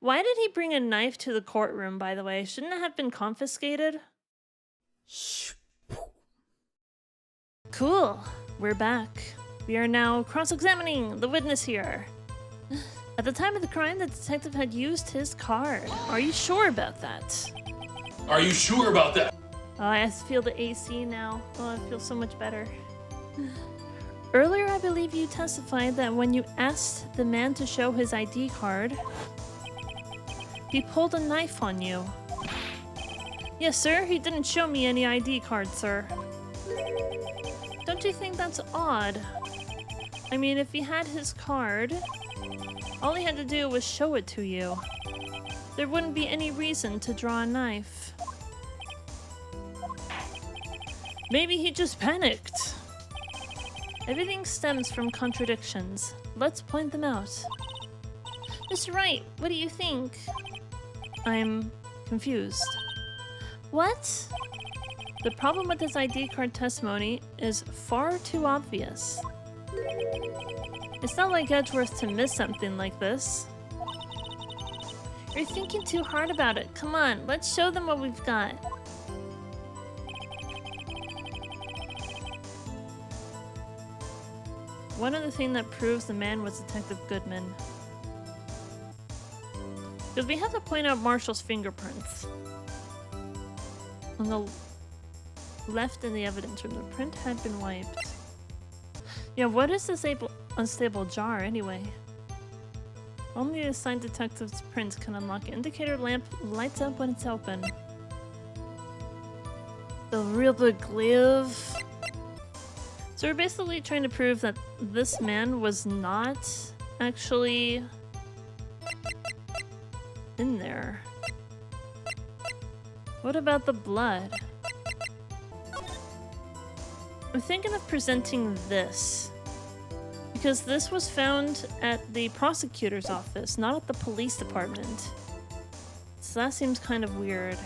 Why did he bring a knife to the courtroom, by the way? Shouldn't it have been confiscated? Cool. We're back. We are now cross-examining the witness here. At the time of the crime, the detective had used his card. Are you sure about that? Are you sure about that? Oh, I feel the AC now. Oh, I feel so much better. Earlier, I believe you testified that when you asked the man to show his ID card, he pulled a knife on you. Yes, sir. He didn't show me any ID card, sir. Don't you think that's odd? I mean, if he had his card, all he had to do was show it to you. There wouldn't be any reason to draw a knife. Maybe he just panicked. Everything stems from contradictions. Let's point them out. Mr. Wright, what do you think? I'm confused. What? The problem with this ID card testimony is far too obvious. It's not like Edgeworth to miss something like this. You're thinking too hard about it. Come on, let's show them what we've got. One other thing that proves the man was Detective Goodman. Because we have to point out Marshall's fingerprints. On the left in the evidence room, the print had been wiped. Yeah, what is this unstable jar anyway? Only the assigned detective's print can unlock it. Indicator lamp lights up when it's open. The real big glaive. So we're basically trying to prove that this man was not actually in there. What about the blood? I'm thinking of presenting this. Because this was found at the prosecutor's office, not at the police department. So that seems kind of weird.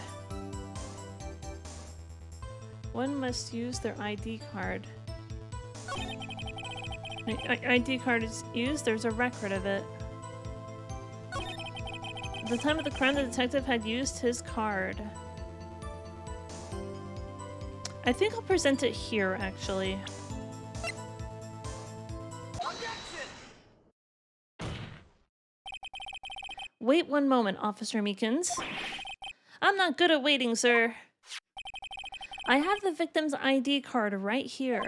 One must use their ID card. ID card is used, there's a record of it. At the time of the crime, the detective had used his card. I think I'll present it here, actually. Wait one moment, Officer Meekins. I'm not good at waiting, sir. I have the victim's ID card right here.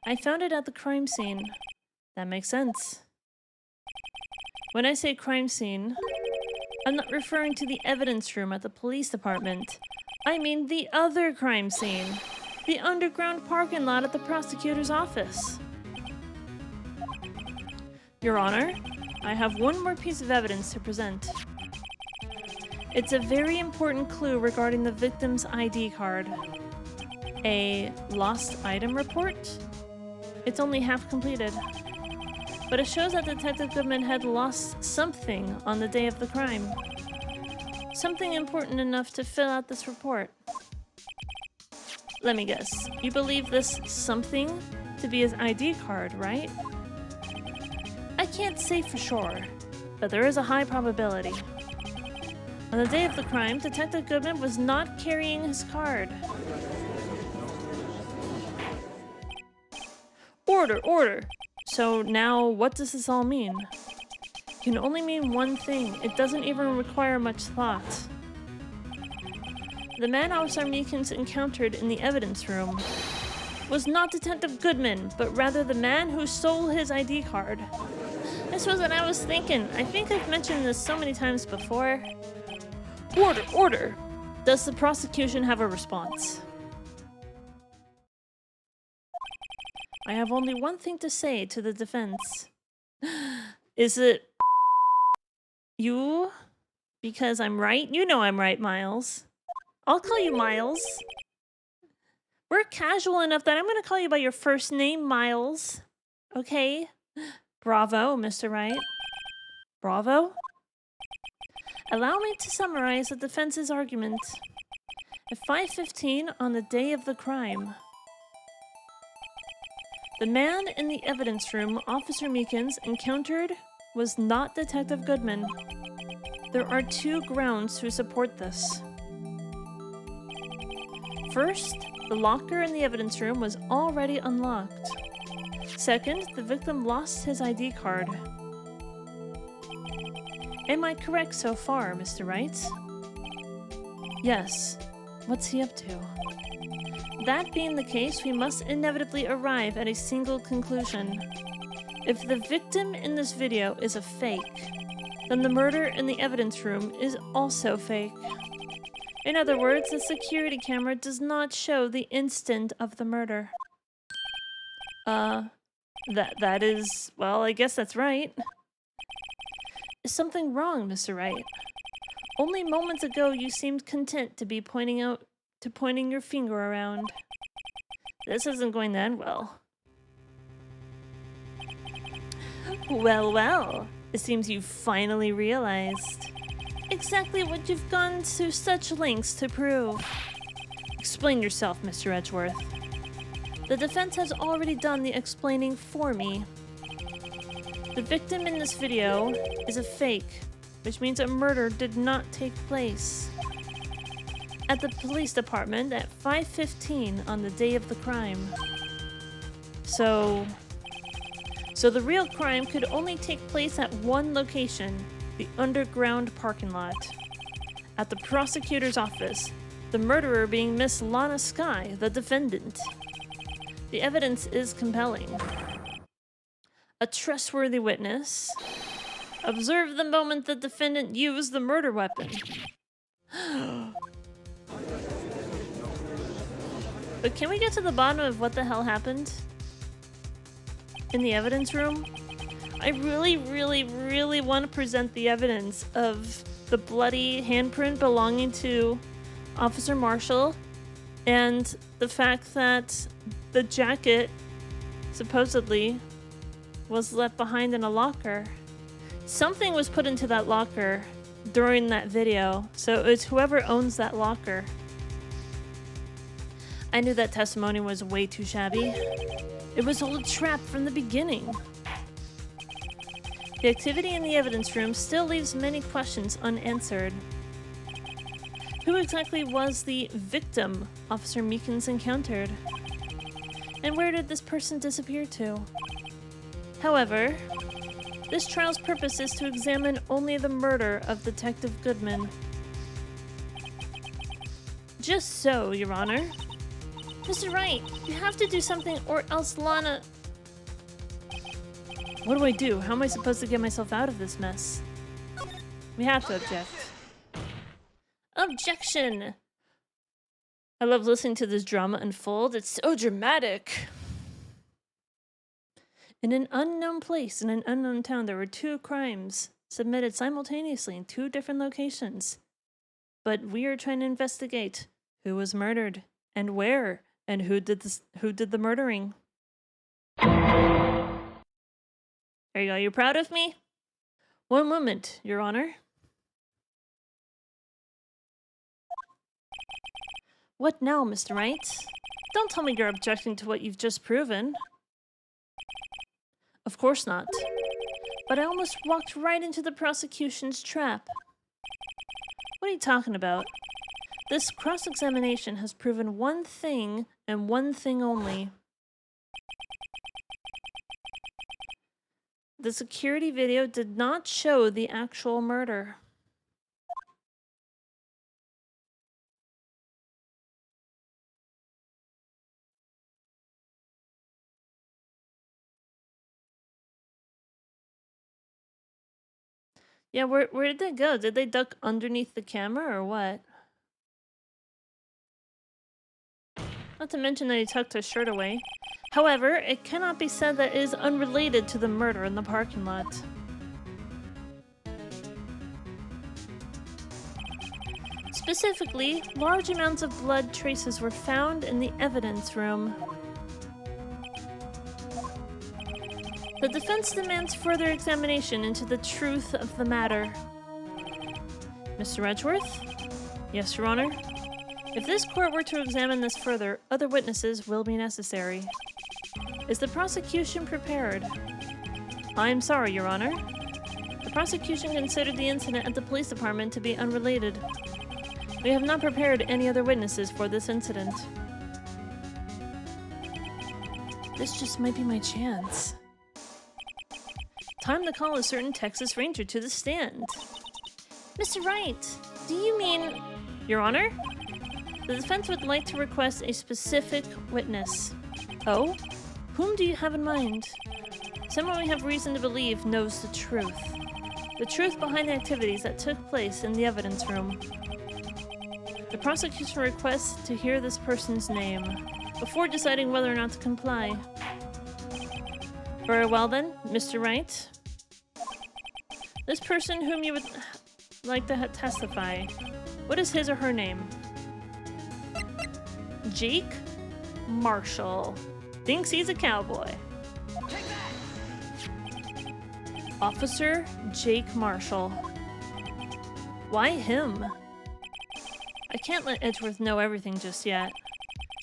I found it at the crime scene. That makes sense. When I say crime scene, I'm not referring to the evidence room at the police department. I mean the other crime scene. The underground parking lot at the prosecutor's office. Your Honor, I have one more piece of evidence to present. It's a very important clue regarding the victim's ID card. A lost item report? It's only half completed. But it shows that Detective Goodman had lost something on the day of the crime. Something important enough to fill out this report. Let me guess. You believe this something to be his ID card, right? I can't say for sure, but there is a high probability. On the day of the crime, Detective Goodman was not carrying his card. Order, order! So now, what does this all mean? It can only mean one thing. It doesn't even require much thought. The man Officer Meekins encountered in the evidence room was not Detective Goodman, but rather the man who stole his ID card. This was what I was thinking. I think I've mentioned this so many times before. Order, order! Does the prosecution have a response? I have only one thing to say to the defense. Is it you? Because I'm right? You know I'm right, Miles. I'll call you Miles. We're casual enough that I'm going to call you by your first name, Miles. Okay? Bravo, Mr. Wright. Bravo? Allow me to summarize the defense's argument. At 5:15 on the day of the crime, the man in the evidence room Officer Meekins encountered was not Detective Goodman. There are two grounds to support this. First, the locker in the evidence room was already unlocked. Second, the victim lost his ID card. Am I correct so far, Mr. Wright? Yes. What's he up to? That being the case, we must inevitably arrive at a single conclusion. If the victim in this video is a fake, then the murder in the evidence room is also fake. In other words, the security camera does not show the instant of the murder. That is, well, I guess that's right. Is something wrong, Mr. Wright? Only moments ago you seemed content to be pointing your finger around. This isn't going to end well. Well, well. It seems you've finally realized exactly what you've gone to such lengths to prove. Explain yourself, Mr. Edgeworth. The defense has already done the explaining for me. The victim in this video is a fake, which means a murder did not take place at the police department at 5:15 on the day of the crime. So the real crime could only take place at one location, the underground parking lot. At the prosecutor's office, the murderer being Miss Lana Skye, the defendant. The evidence is compelling. A trustworthy witness observed the moment the defendant used the murder weapon. But can we get to the bottom of what the hell happened in the evidence room? I really want to present the evidence of the bloody handprint belonging to Officer Marshall and the fact that the jacket supposedly was left behind in a locker. Something was put into that locker during that video, so it's whoever owns that locker. I knew that testimony was way too shabby. It was all a trap from the beginning. The activity in the evidence room still leaves many questions unanswered. Who exactly was the victim Officer Meekins encountered? And where did this person disappear to? However, this trial's purpose is to examine only the murder of Detective Goodman. Just so, Your Honor. Mr. Wright, you have to do something or else Lana... What do I do? How am I supposed to get myself out of this mess? We have to object. Objection! I love listening to this drama unfold. It's so dramatic. In an unknown place, in an unknown town, there were two crimes submitted simultaneously in two different locations. But we are trying to investigate who was murdered and where and who did the murdering. There you go. You proud of me? One moment, Your Honor. What now, Mr. Wright? Don't tell me you're objecting to what you've just proven. Of course not. But I almost walked right into the prosecution's trap. What are you talking about? This cross-examination has proven one thing and one thing only. The security video did not show the actual murder. Yeah, where did they go? Did they duck underneath the camera or what? Not to mention that he tucked his shirt away. However, it cannot be said that it is unrelated to the murder in the parking lot. Specifically, large amounts of blood traces were found in the evidence room. The defense demands further examination into the truth of the matter. Mr. Edgeworth? Yes, Your Honor. If this court were to examine this further, other witnesses will be necessary. Is the prosecution prepared? I'm sorry, Your Honor. The prosecution considered the incident at the police department to be unrelated. We have not prepared any other witnesses for this incident. This just might be my chance. Time to call a certain Texas Ranger to the stand. Mr. Wright, do you mean... Your Honor? The defense would like to request a specific witness. Oh? Whom do you have in mind? Someone we have reason to believe knows the truth. The truth behind the activities that took place in the evidence room. The prosecution requests to hear this person's name before deciding whether or not to comply. Very well then, Mr. Wright. This person whom you would like to testify, what is his or her name? Jake Marshall. Thinks he's a cowboy. Officer Jake Marshall. Why him? I can't let Edgeworth know everything just yet.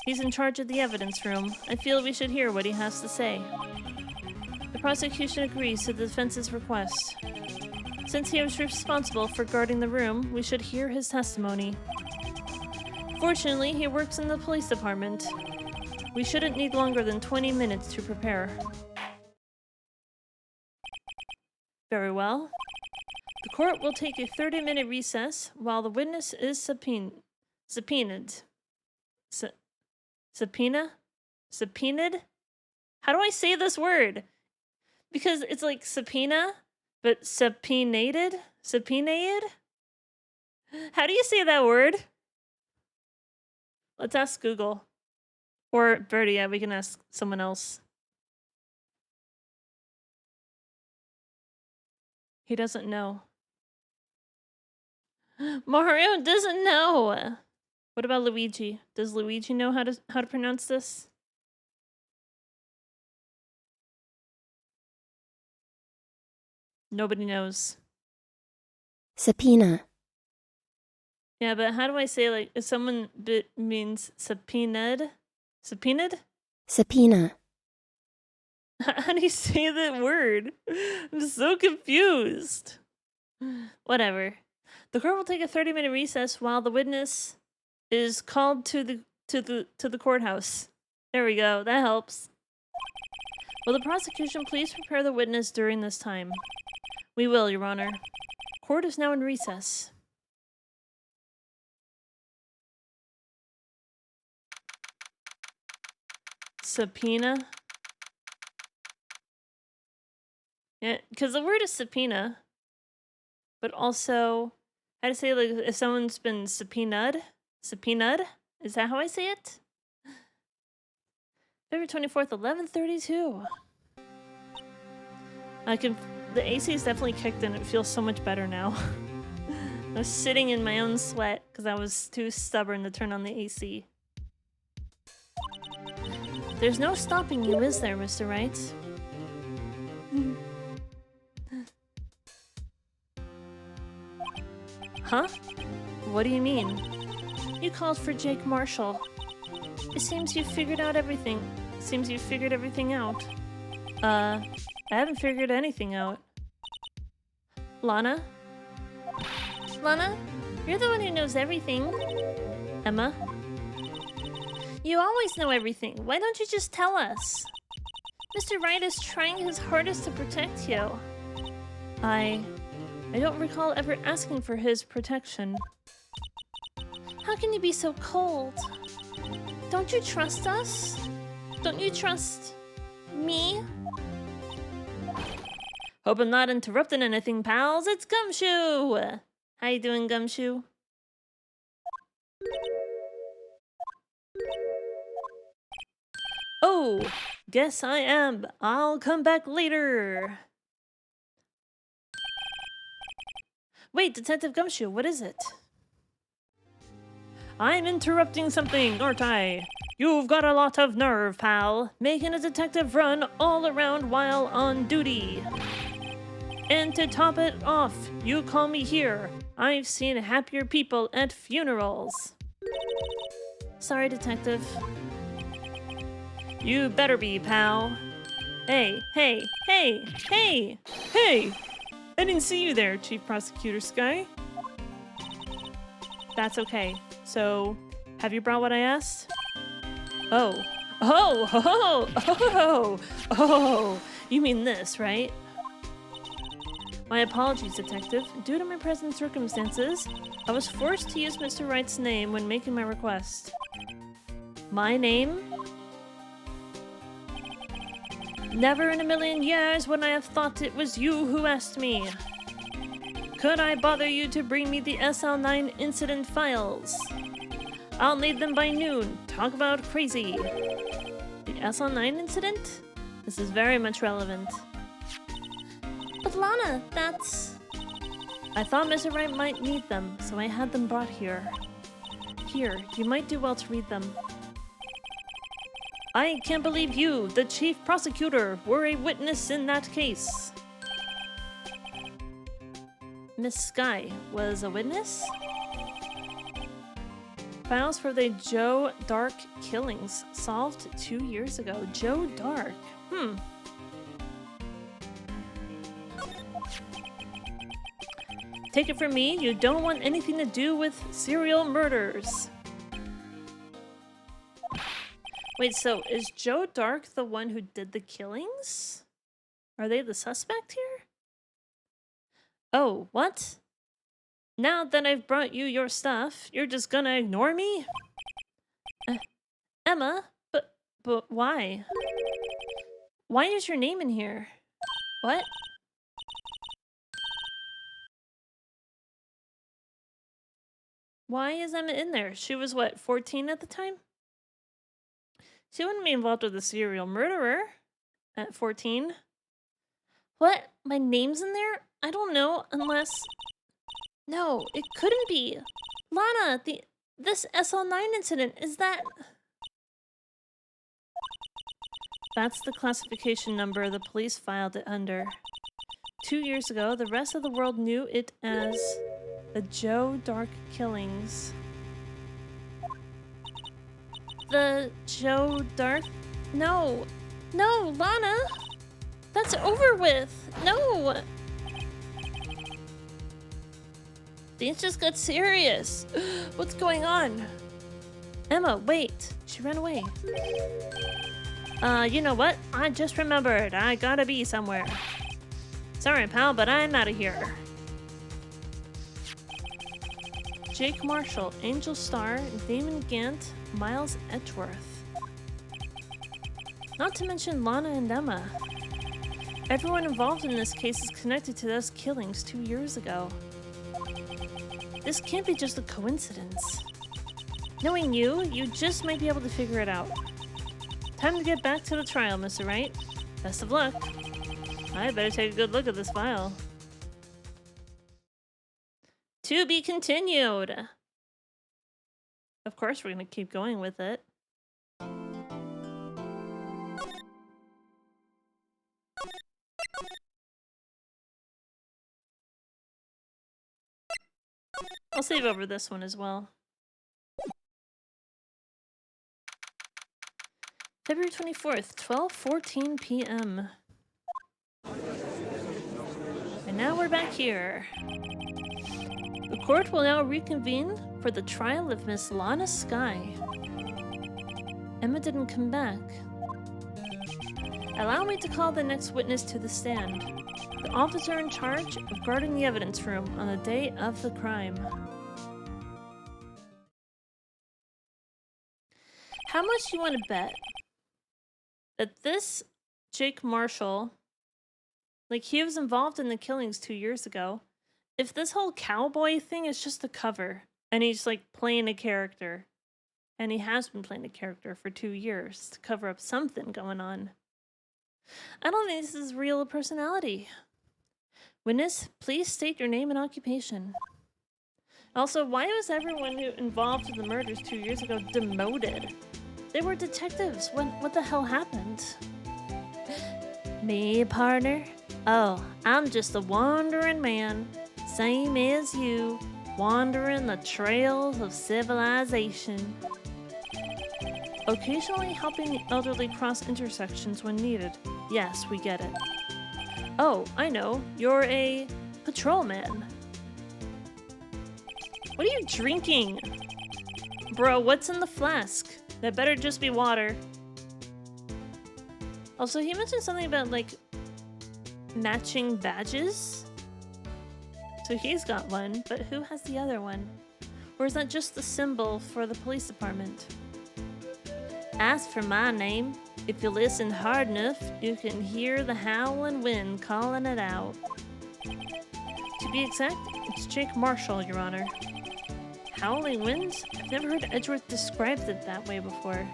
He's in charge of the evidence room. I feel we should hear what he has to say. The prosecution agrees to the defense's request. Since he was responsible for guarding the room, we should hear his testimony. Fortunately, he works in the police department. We shouldn't need longer than 20 minutes to prepare. Very well. The court will take a 30-minute recess while the witness is subpoenaed. Subpoenaed? How do I say this word? Because it's like subpoena, but subpoenaed? Subpoenaed? How do you say that word? Let's ask Google. Or Birdie, yeah, we can ask someone else. He doesn't know. Mario doesn't know. What about Luigi? Does Luigi know how to pronounce this? Nobody knows. Subpoena. Yeah, but how do I say, like, if someone means subpoenaed? Subpoenaed? Subpoena. How do you say that word? I'm so confused. Whatever. The court will take a 30-minute recess while the witness is called to the courthouse. There we go. That helps. Will the prosecution please prepare the witness during this time? We will, Your Honor. Court is now in recess. Subpoena. Yeah, because the word is subpoena, but also, how to say, like, if someone's been subpoenaed? Subpoenaed? Is that how I say it? February 24th, 11:32. The AC is definitely kicked in. It feels so much better now. I was sitting in my own sweat because I was too stubborn to turn on the AC. There's no stopping you, is there, Mr. Wright? Huh? What do you mean? You called for Jake Marshall. It seems you figured out everything. Seems you figured everything out. I haven't figured anything out. Lana? Lana? You're the one who knows everything. Emma? You always know everything. Why don't you just tell us? Mr. Wright is trying his hardest to protect you. I don't recall ever asking for his protection. How can you be so cold? Don't you trust us? Don't you trust me? Hope I'm not interrupting anything, pals. It's Gumshoe! How you doing, Gumshoe? Oh, guess I am. I'll come back later. Wait, Detective Gumshoe, what is it? I'm interrupting something, aren't I? You've got a lot of nerve, pal. Making a detective run all around while on duty. And to top it off, you call me here. I've seen happier people at funerals. Sorry, Detective. You better be, pal. Hey, hey, hey, hey, hey! I didn't see you there, Chief Prosecutor Sky. That's okay. So, have you brought what I asked? Oh. Oh! Oh! Oh! Oh! You mean this, right? My apologies, Detective. Due to my present circumstances, I was forced to use Mr. Wright's name when making my request. My name? Never in a million years would I have thought it was you who asked me. Could I bother you to bring me the SL9 incident files? I'll need them by noon. Talk about crazy. The SL9 incident? This is very much relevant. But Lana, that's... I thought Mr. Wright might need them, so I had them brought here. Here, you might do well to read them. I can't believe you, the chief prosecutor, were a witness in that case. Miss Sky was a witness? Files for the Joe Dark killings solved 2 years ago. Joe Dark. Take it from me, you don't want anything to do with serial murders. Wait, so is Joe Dark the one who did the killings? Are they the suspect here? Oh, what? Now that I've brought you your stuff, you're just gonna ignore me? Emma? But why? Why is your name in here? What? Why is Emma in there? She was what, 14 at the time? She wouldn't be involved with a serial murderer at 14. What? My name's in there? I don't know, unless... No, it couldn't be. Lana, this SL9 incident, is that... That's the classification number the police filed it under. 2 years ago, the rest of the world knew it as the Joe Dark killings. The Joe Dark? No. No, Lana! That's over with! No! Things just got serious. What's going on? Emma, wait. She ran away. You know what? I just remembered. I gotta be somewhere. Sorry, pal, but I'm out of here. Jake Marshall, Angel Starr, Damon Gant, Miles Edgeworth. Not to mention Lana and Emma. Everyone involved in this case is connected to those killings 2 years ago. This can't be just a coincidence. Knowing you, you just might be able to figure it out. Time to get back to the trial, Mr. Wright. Best of luck. I better take a good look at this file. To be continued. Of course, we're going to keep going with it. I'll save over this one as well. February 24th, 12:14 p.m. And now we're back here. The court will now reconvene for the trial of Miss Lana Sky. Emma didn't come back. Allow me to call the next witness to the stand. The officer in charge of guarding the evidence room on the day of the crime. How much do you want to bet that this Jake Marshall, like, he was involved in the killings 2 years ago? If this whole cowboy thing is just a cover, and he's like playing a character, and he has been playing a character for 2 years to cover up something going on, I don't think this is real personality. Witness, please state your name and occupation. Also, why was everyone who involved in the murders 2 years ago demoted? They were detectives. What the hell happened? Me, partner? Oh, I'm just a wandering man. Same as you, wandering the trails of civilization. Occasionally helping the elderly cross intersections when needed. Yes, we get it. Oh, I know. You're a patrolman. What are you drinking? Bro, what's in the flask? That better just be water. Also, he mentioned something about, like, matching badges. So he's got one, but who has the other one? Or is that just the symbol for the police department? As for my name, if you listen hard enough, you can hear the howling wind calling it out. To be exact, it's Jake Marshall, Your Honor. Howling winds? I've never heard Edgeworth described it that way before.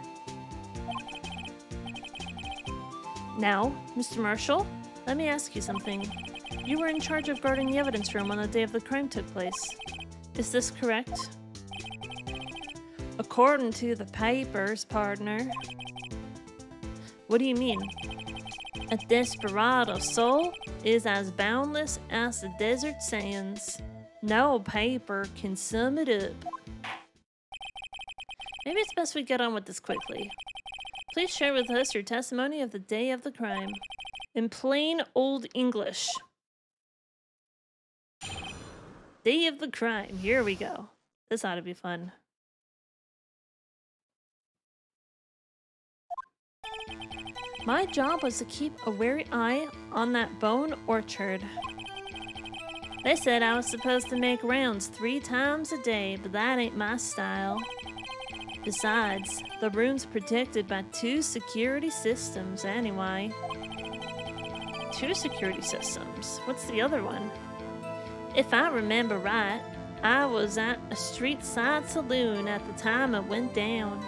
Now, Mr. Marshall, let me ask you something. You were in charge of guarding the evidence room on the day of the crime took place. Is this correct? According to the papers, Pardner. What do you mean? A desperado soul is as boundless as the desert sands. No paper can sum it up. Maybe it's best we get on with this quickly. Please share with us your testimony of the day of the crime. In plain old English. Day of the crime. Here we go. This ought to be fun. My job was to keep a wary eye on that bone orchard. They said I was supposed to make rounds 3 times a day, but that ain't my style. Besides, the room's protected by 2 security systems anyway. 2 security systems? What's the other one? If I remember right, I was at a street side saloon at the time it went down.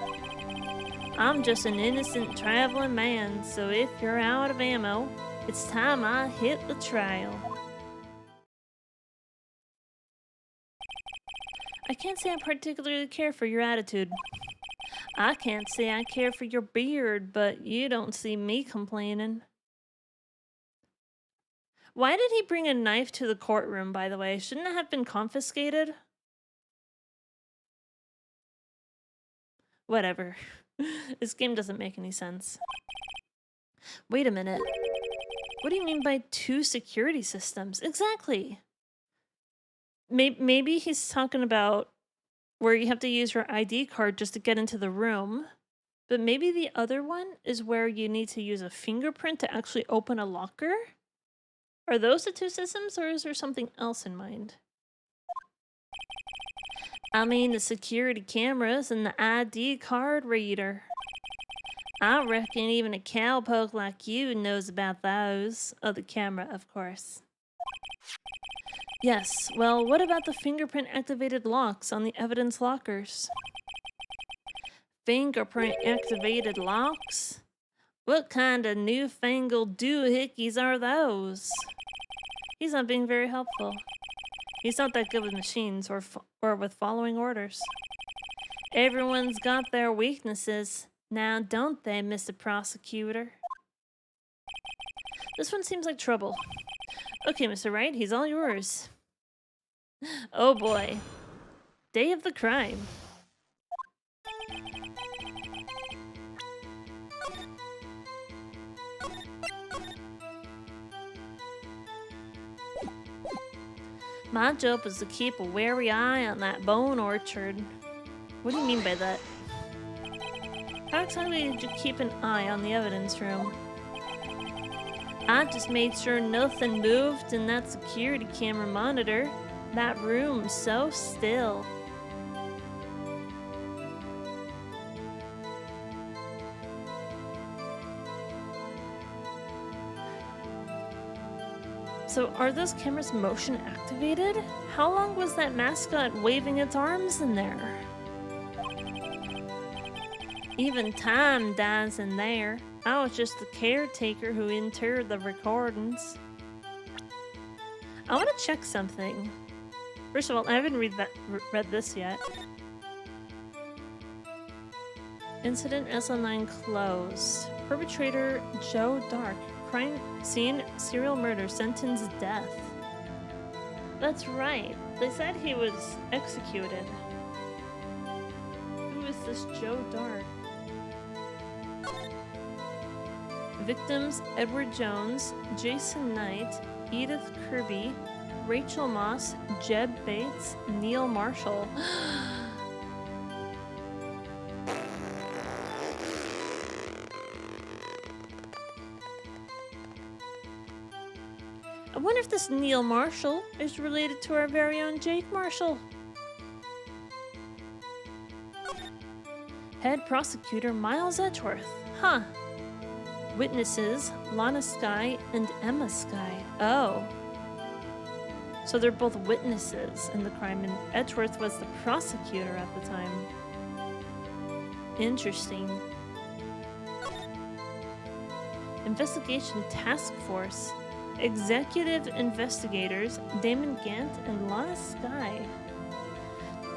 I'm just an innocent traveling man, so if you're out of ammo, it's time I hit the trail. I can't say I particularly care for your attitude. I can't say I care for your beard, but you don't see me complaining. Why did he bring a knife to the courtroom, by the way? Shouldn't it have been confiscated? Whatever. This game doesn't make any sense. Wait a minute. What do you mean by 2 security systems? Exactly. Maybe he's talking about where you have to use your ID card just to get into the room. But maybe the other one is where you need to use a fingerprint to actually open a locker? Are those the 2 systems, or is there something else in mind? I mean the security cameras and the ID card reader. I reckon even a cowpoke like you knows about those. Oh, the camera, of course. Yes, well, what about the fingerprint-activated locks on the evidence lockers? Fingerprint-activated locks? What kind of newfangled doohickeys are those? He's not being very helpful. He's not that good with machines or with following orders. Everyone's got their weaknesses. Now, don't they, Mr. Prosecutor? This one seems like trouble. Okay, Mr. Wright, he's all yours. Oh boy. Day of the crime. My job was to keep a wary eye on that bone orchard. What do you mean by that? How exactly did you keep an eye on the evidence room? I just made sure nothing moved in that security camera monitor. That room's so still. So are those cameras motion activated? How long was that mascot waving its arms in there? Even time dies in there. I was just the caretaker who entered the recordings. I want to check something. First of all, I haven't read this yet. Incident SL9 closed. Perpetrator Joe Dark. Crime scene serial murder sentence death. That's right. They said he was executed. Who is this Joe Dark? Victims: Edward Jones, Jason Knight, Edith Kirby, Rachel Moss, Jeb Bates, Neil Marshall. I wonder if this Neil Marshall is related to our very own Jake Marshall. Head prosecutor Miles Edgeworth. Huh. Witnesses Lana Skye and Emma Skye. Oh. So they're both witnesses in the crime, and Edgeworth was the prosecutor at the time. Interesting. Investigation Task Force. Executive investigators Damon Gant and Lana Skye.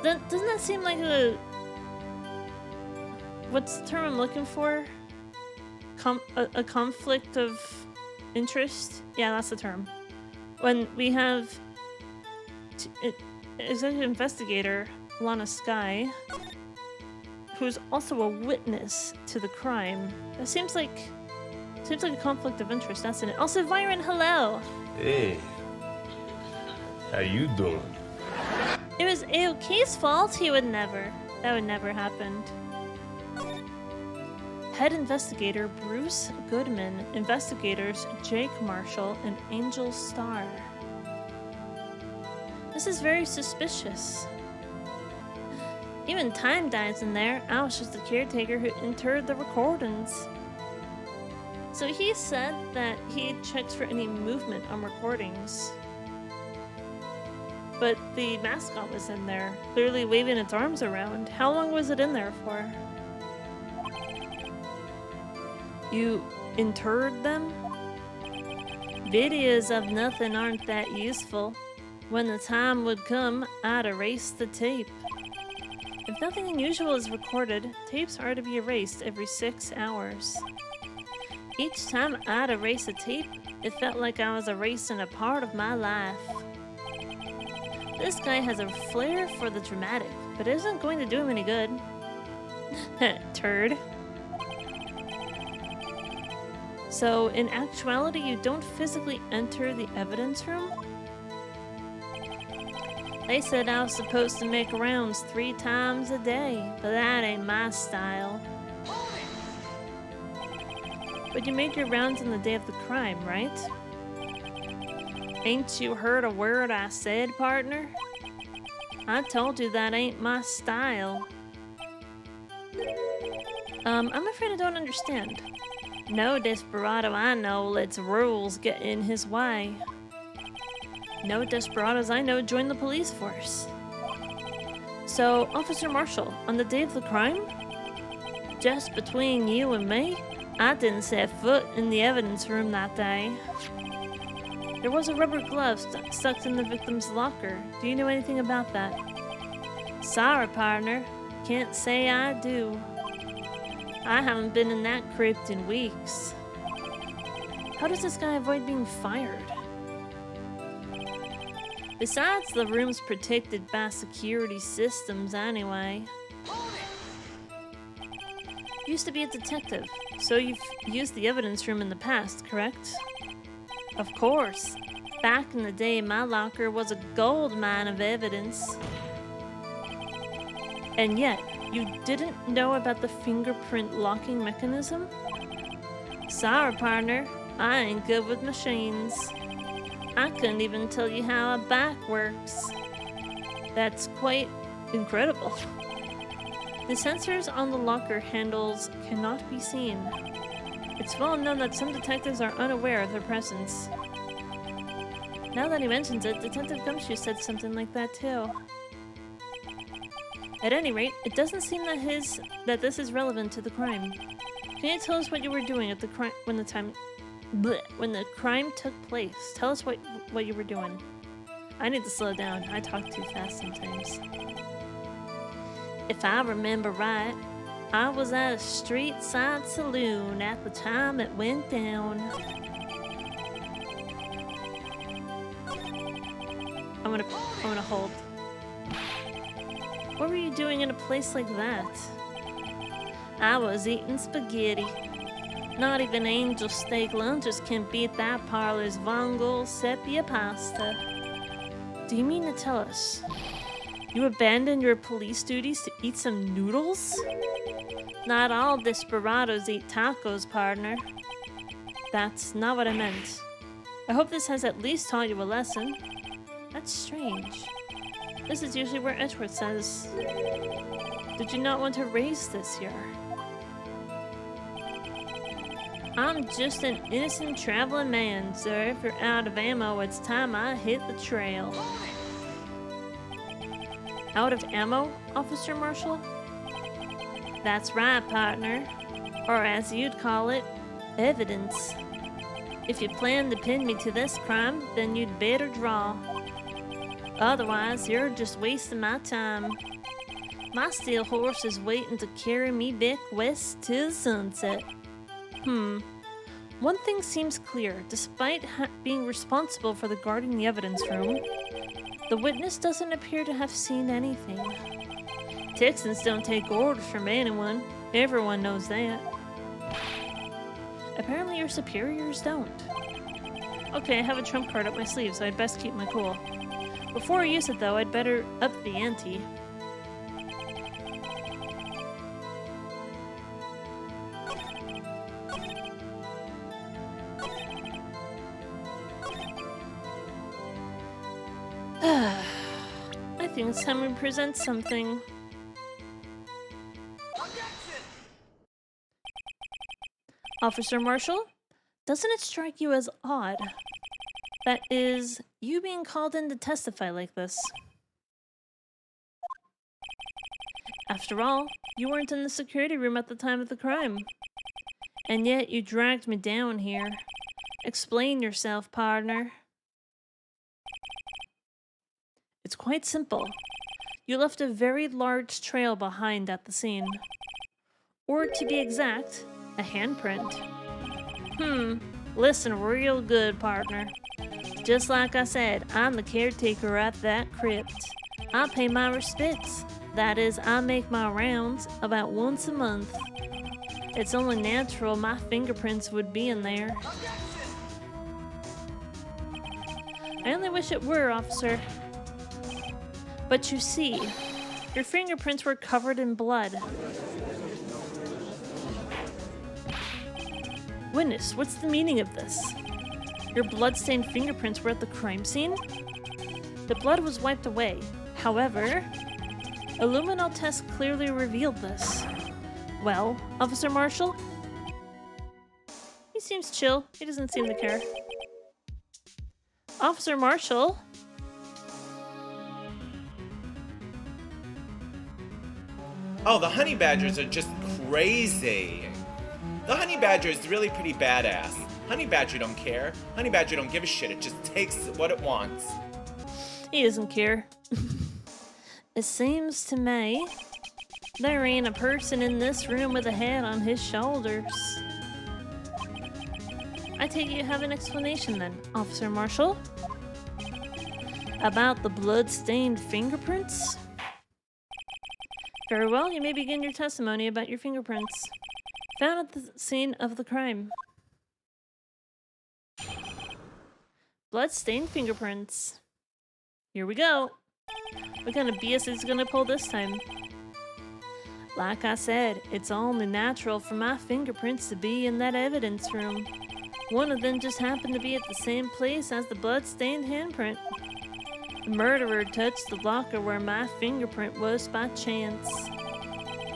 Doesn't that seem like a... What's the term I'm looking for? A conflict of interest? Yeah, that's the term. When we have executive investigator Lana Skye, who's also a witness to the crime. That seems like a conflict of interest, doesn't it? Also, Byron, hello. Hey, how you doing? It was AOK's fault. That would never happen. Head investigator Bruce Goodman, investigators Jake Marshall and Angel Starr. This is very suspicious. Even Time Dies in there. I was just the caretaker who entered the recordings. So he said that he checks for any movement on recordings. But the mascot was in there, clearly waving its arms around. How long was it in there for? You interred them? Videos of nothing aren't that useful. When the time would come, I'd erase the tape. If nothing unusual is recorded, tapes are to be erased every 6 hours. Each time I'd erase a tape, it felt like I was erasing a part of my life. This guy has a flair for the dramatic, but it isn't going to do him any good. Turd. So, in actuality, you don't physically enter the evidence room? They said I was supposed to make rounds 3 times a day, but that ain't my style. But you made your rounds on the day of the crime, right? Ain't you heard a word I said, partner? I told you that ain't my style. I'm afraid I don't understand. No desperado I know lets rules get in his way. No desperados I know join the police force. So, Officer Marshall, on the day of the crime? Just between you and me, I didn't set foot in the evidence room that day. There was a rubber glove stuck in the victim's locker. Do you know anything about that? Sorry, partner. Can't say I do. I haven't been in that crypt in weeks. How does this guy avoid being fired? Besides, the room's protected by security systems anyway. You used to be a detective, so you've used the evidence room in the past, correct? Of course. Back in the day, my locker was a gold mine of evidence. And yet, you didn't know about the fingerprint locking mechanism? Sorry, partner. I ain't good with machines. I couldn't even tell you how a back works. That's quite incredible. The sensors on the locker handles cannot be seen. It's well known that some detectives are unaware of their presence. Now that he mentions it, Detective Gumshoe said something like that too. At any rate, it doesn't seem that this is relevant to the crime. Can you tell us what you were doing at the crime when the crime took place? Tell us what you were doing. I need to slow down. I talk too fast sometimes. If I remember right, I was at a street side saloon at the time it went down. I'm gonna hold. What were you doing in a place like that? I was eating spaghetti. Not even angel steak lunches can beat that parlor's Vongole sepia pasta. Do you mean to tell us you abandoned your police duties to eat some noodles? Not all desperados eat tacos, partner. That's not what I meant. I hope this has at least taught you a lesson. That's strange. This is usually where Edgeworth says, "Did you not want to raise this year?" I'm just an innocent traveling man, sir. If you're out of ammo, it's time I hit the trail. Out of ammo, Officer Marshall? That's right, partner. Or as you'd call it, evidence. If you plan to pin me to this crime, then you'd better draw. Otherwise, you're just wasting my time. My steel horse is waiting to carry me back west to the sunset. One thing seems clear. Despite being responsible for the guarding the evidence room, the witness doesn't appear to have seen anything. Texans don't take orders from anyone. Everyone knows that. Apparently your superiors don't. Okay, I have a trump card up my sleeve, so I'd best keep my cool. Before I use it, though, I'd better up the ante. I think it's time we present something. Officer Marshall, doesn't it strike you as odd? That is, you being called in to testify like this. After all, you weren't in the security room at the time of the crime. And yet you dragged me down here. Explain yourself, partner. It's quite simple. You left a very large trail behind at the scene. Or to be exact, a handprint. Listen real good, partner. Just like I said, I'm the caretaker at that crypt. I pay my respects. That is, I make my rounds about once a month. It's only natural my fingerprints would be in there. I only wish it were, officer. But you see, your fingerprints were covered in blood. Witness, what's the meaning of this? Your blood-stained fingerprints were at the crime scene? The blood was wiped away. However, a luminol test clearly revealed this. Well, Officer Marshall? He seems chill. He doesn't seem to care. Officer Marshall? Oh, the honey badgers are just crazy. The honey badger is really pretty badass. Honey badger don't care. Honey badger don't give a shit. It just takes what it wants. He doesn't care. It seems to me there ain't a person in this room with a head on his shoulders. I take it you have an explanation then, Officer Marshall? About the blood-stained fingerprints? Very well, you may begin your testimony about your fingerprints found at the scene of the crime. Blood-stained fingerprints. Here we go. What kind of BS is gonna pull this time? Like I said, it's only natural for my fingerprints to be in that evidence room. One of them just happened to be at the same place as the blood-stained handprint. The murderer touched the locker where my fingerprint was by chance.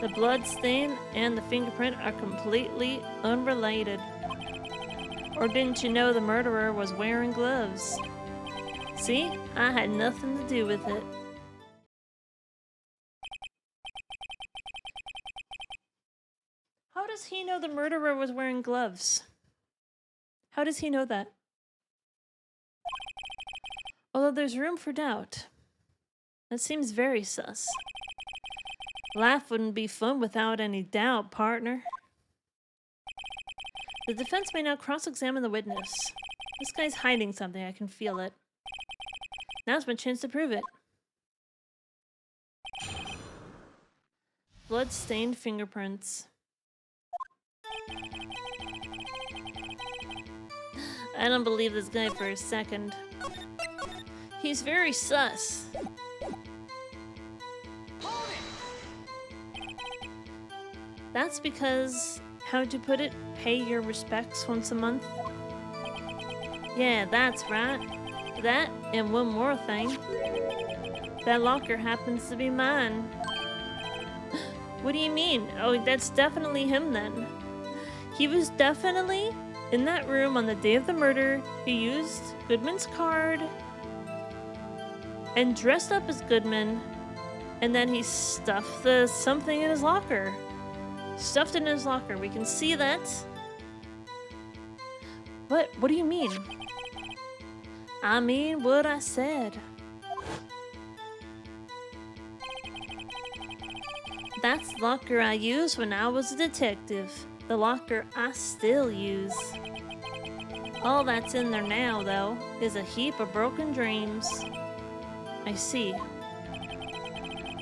The blood stain and the fingerprint are completely unrelated. Or didn't you know the murderer was wearing gloves? See, I had nothing to do with it. How does he know the murderer was wearing gloves? How does he know that? Although there's room for doubt. That seems very sus. Life wouldn't be fun without any doubt, partner. The defense may now cross-examine the witness. This guy's hiding something, I can feel it. Now's my chance to prove it. Blood-stained fingerprints. I don't believe this guy for a second. He's very sus. That's because, how'd you put it? Pay your respects once a month? Yeah, that's right. That, and one more thing. That locker happens to be mine. What do you mean? Oh, that's definitely him then. He was definitely in that room on the day of the murder. He used Goodman's card and dressed up as Goodman, and then he stuffed something in his locker. Stuffed it in his locker. We can see that. What do you mean? I mean what I said. That's the locker I used when I was a detective. The locker I still use. All that's in there now, though, is a heap of broken dreams. I see.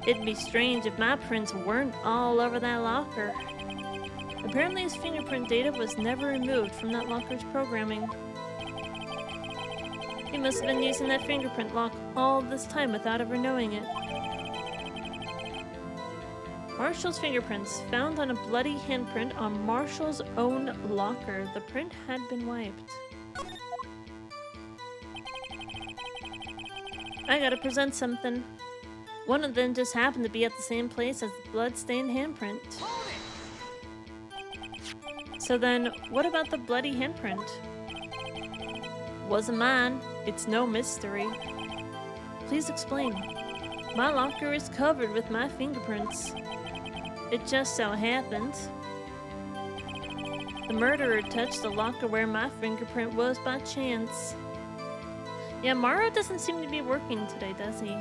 It'd be strange if my prints weren't all over that locker. Apparently his fingerprint data was never removed from that locker's programming. He must have been using that fingerprint lock all this time without ever knowing it. Marshall's fingerprints found on a bloody handprint on Marshall's own locker. The print had been wiped. I gotta present something. One of them just happened to be at the same place as the blood-stained handprint. So then, what about the bloody handprint? Wasn't mine. It's no mystery. Please explain. My locker is covered with my fingerprints. It just so happened the murderer touched the locker where my fingerprint was by chance. Yeah, Morrow doesn't seem to be working today, does he?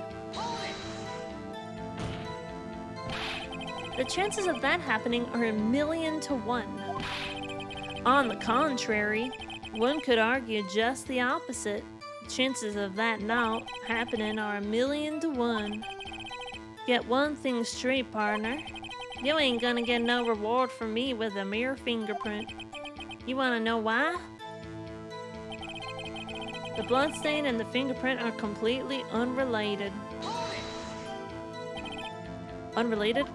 The chances of that happening are 1,000,000 to 1. On the contrary, one could argue just the opposite. The chances of that not happening are 1,000,000 to 1. Get one thing straight, partner. You ain't gonna get no reward from me with a mere fingerprint. You wanna know why? The bloodstain and the fingerprint are completely unrelated. Unrelated?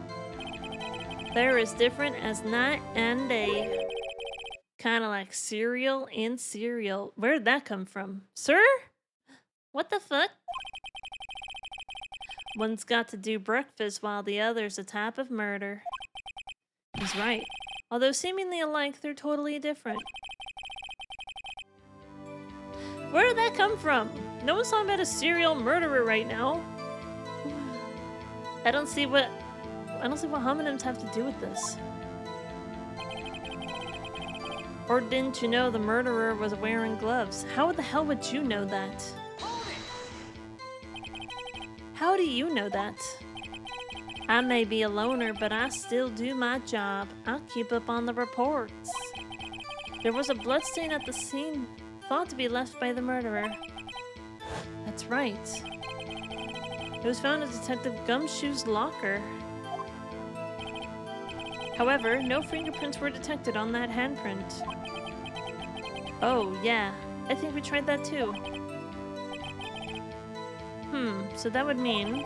They're as different as night and day. Kinda like cereal and cereal. Where'd that come from? Sir? What the fuck? One's got to do breakfast while the other's a type of murder. He's right. Although seemingly alike, they're totally different. Where did that come from? No one's talking about a serial murderer right now. I don't see what homonyms have to do with this. Or didn't you know the murderer was wearing gloves? How the hell would you know that? How do you know that? I may be a loner, but I still do my job. I'll keep up on the reports. There was a bloodstain at the scene, thought to be left by the murderer. That's right. It was found in Detective Gumshoe's locker. However, no fingerprints were detected on that handprint. Oh, yeah. I think we tried that too. So that would mean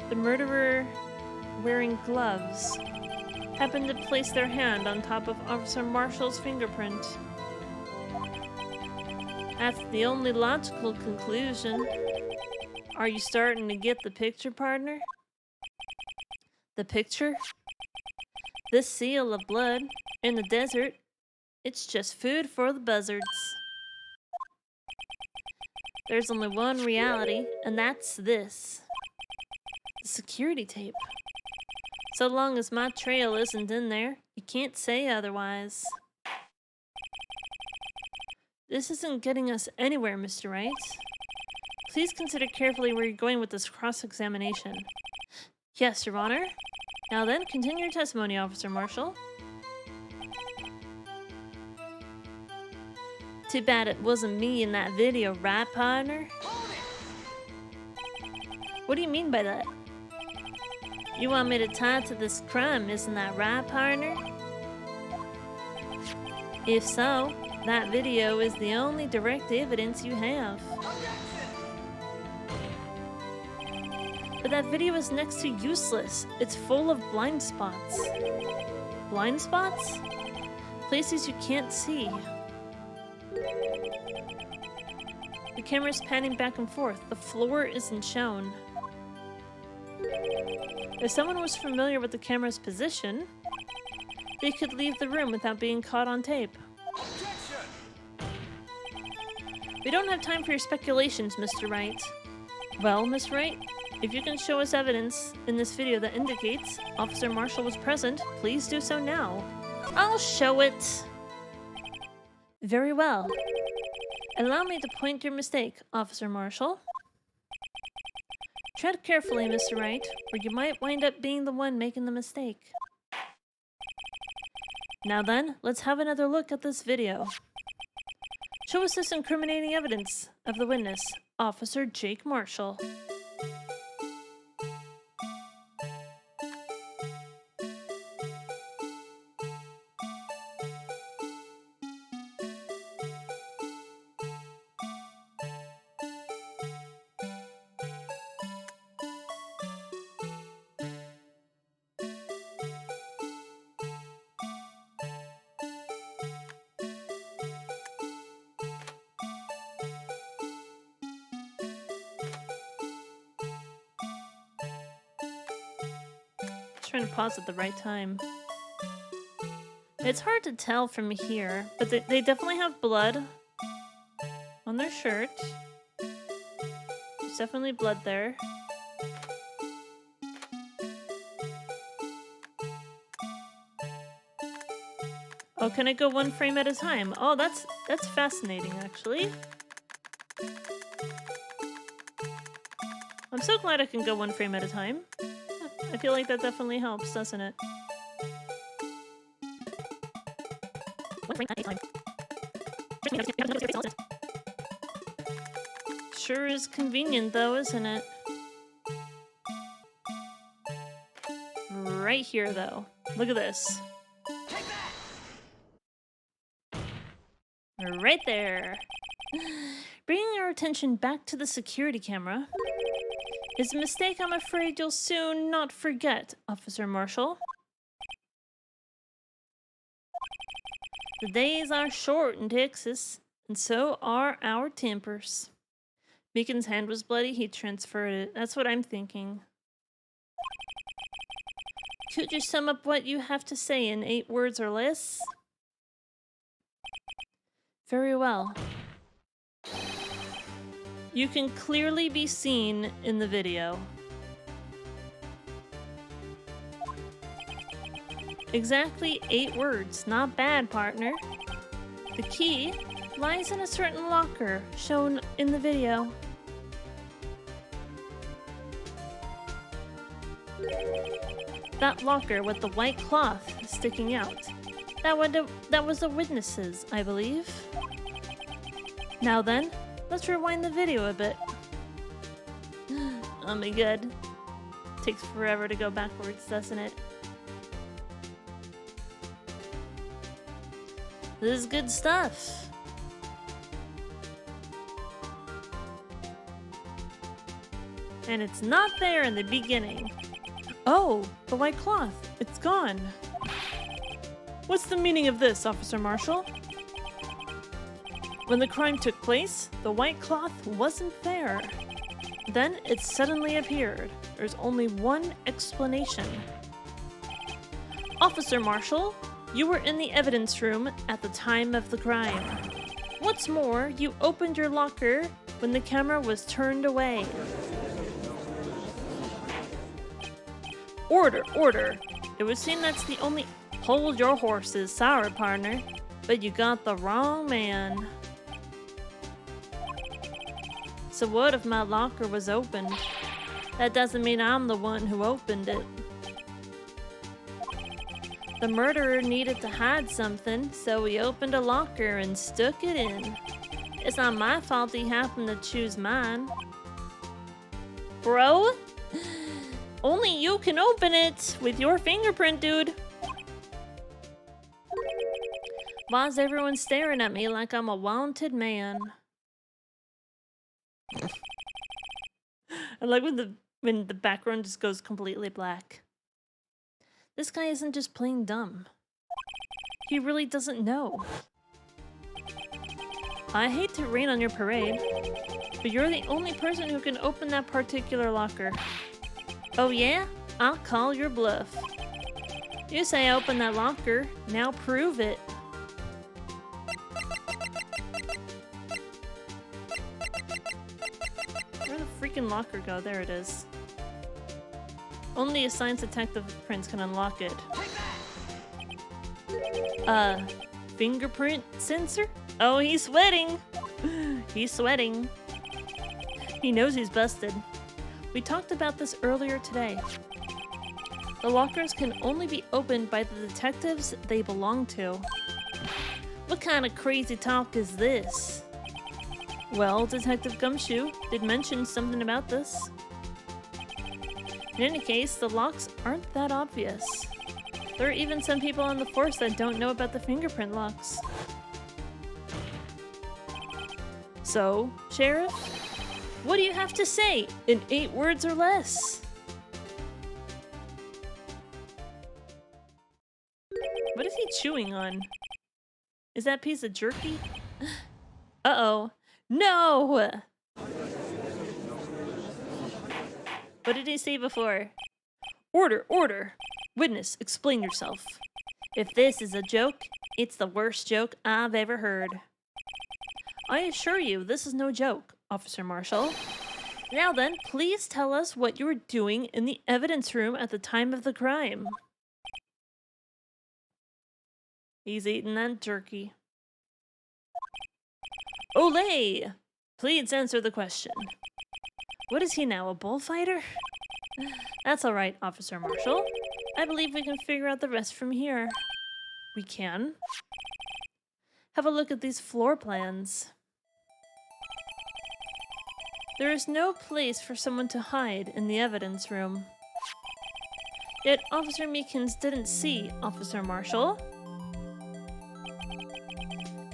the murderer wearing gloves happened to place their hand on top of Officer Marshall's fingerprint. That's the only logical conclusion. Are you starting to get the picture, partner? The picture? This seal of blood in the desert, it's just food for the buzzards. There's only one reality, and that's this. The security tape. So long as my trail isn't in there, you can't say otherwise. This isn't getting us anywhere, Mr. Wright. Please consider carefully where you're going with this cross-examination. Yes, Your Honor. Now then, continue your testimony, Officer Marshall. Too bad it wasn't me in that video, right, partner? What do you mean by that? You want me to tie to this crime, isn't that right, partner? If so, that video is the only direct evidence you have. that video is next to useless. It's full of blind spots. Blind spots? Places you can't see. The camera's panning back and forth. The floor isn't shown. If someone was familiar with the camera's position, they could leave the room without being caught on tape. We don't have time for your speculations, Mr. Wright. Well, Miss Wright, if you can show us evidence in this video that indicates Officer Marshall was present, please do so now. I'll show it. Very well. Allow me to point your mistake, Officer Marshall. Tread carefully, Mr. Wright, or you might wind up being the one making the mistake. Now then, let's have another look at this video. Show us this incriminating evidence of the witness, Officer Jake Marshall. Trying to pause at the right time. It's hard to tell from here, but they definitely have blood on their shirt. There's definitely blood there. Oh, can I go one frame at a time? Oh, that's fascinating, actually. I'm so glad I can go one frame at a time. I feel like that definitely helps, doesn't it? Sure is convenient though, isn't it? Right here though. Look at this. Right there. Bringing our attention back to the security camera is a mistake I'm afraid you'll soon not forget, Officer Marshall. The days are short in Texas, and so are our tempers. Meekin's hand was bloody, he transferred it. That's what I'm thinking. Could you sum up what you have to say in 8 words or less? Very well. You can clearly be seen in the video. Exactly 8 words. Not bad, partner. The key lies in a certain locker shown in the video. That locker with the white cloth sticking out. That was the witness's, I believe. Now then, let's rewind the video a bit. Oh my god. Takes forever to go backwards, doesn't it? This is good stuff. And it's not there in the beginning. Oh, the white cloth. It's gone. What's the meaning of this, Officer Marshall? When the crime took place, the white cloth wasn't there. Then it suddenly appeared. There's only one explanation. Officer Marshall, you were in the evidence room at the time of the crime. What's more, you opened your locker when the camera was turned away. Order, order. It would seem that's the only... Hold your horses, sorry, partner, but you got the wrong man. So what if my locker was opened? That doesn't mean I'm the one who opened it. The murderer needed to hide something, so he opened a locker and stuck it in. It's not my fault he happened to choose mine. Bro? Only you can open it with your fingerprint, dude. Why's everyone staring at me like I'm a wanted man? I like when When the background just goes completely black. This guy isn't just plain dumb. He really doesn't know. I hate to rain on your parade, but you're the only person who can open that particular locker. Oh yeah? I'll call your bluff. You say I opened that locker, now prove it. Where'd the freaking locker go? There it is. Only a science detective prints can unlock it. Fingerprint sensor? Oh, he's sweating! He's sweating. He knows he's busted. We talked about this earlier today. The lockers can only be opened by the detectives they belong to. What kind of crazy talk is this? Well, Detective Gumshoe did mention something about this. In any case, the locks aren't that obvious. There are even some people on the force that don't know about the fingerprint locks. So, Sheriff, what do you have to say in 8 words or less? What is he chewing on? Is that piece of jerky? Uh-oh. No! What did he say before? Order, order! Witness, explain yourself. If this is a joke, it's the worst joke I've ever heard. I assure you, this is no joke, Officer Marshall. Now then, please tell us what you were doing in the evidence room at the time of the crime. He's eating that jerky. Olay! Please answer the question. What is he now, a bullfighter? That's alright, Officer Marshall. I believe we can figure out the rest from here. We can? Have a look at these floor plans. There is no place for someone to hide in the evidence room. Yet Officer Meekins didn't see Officer Marshall.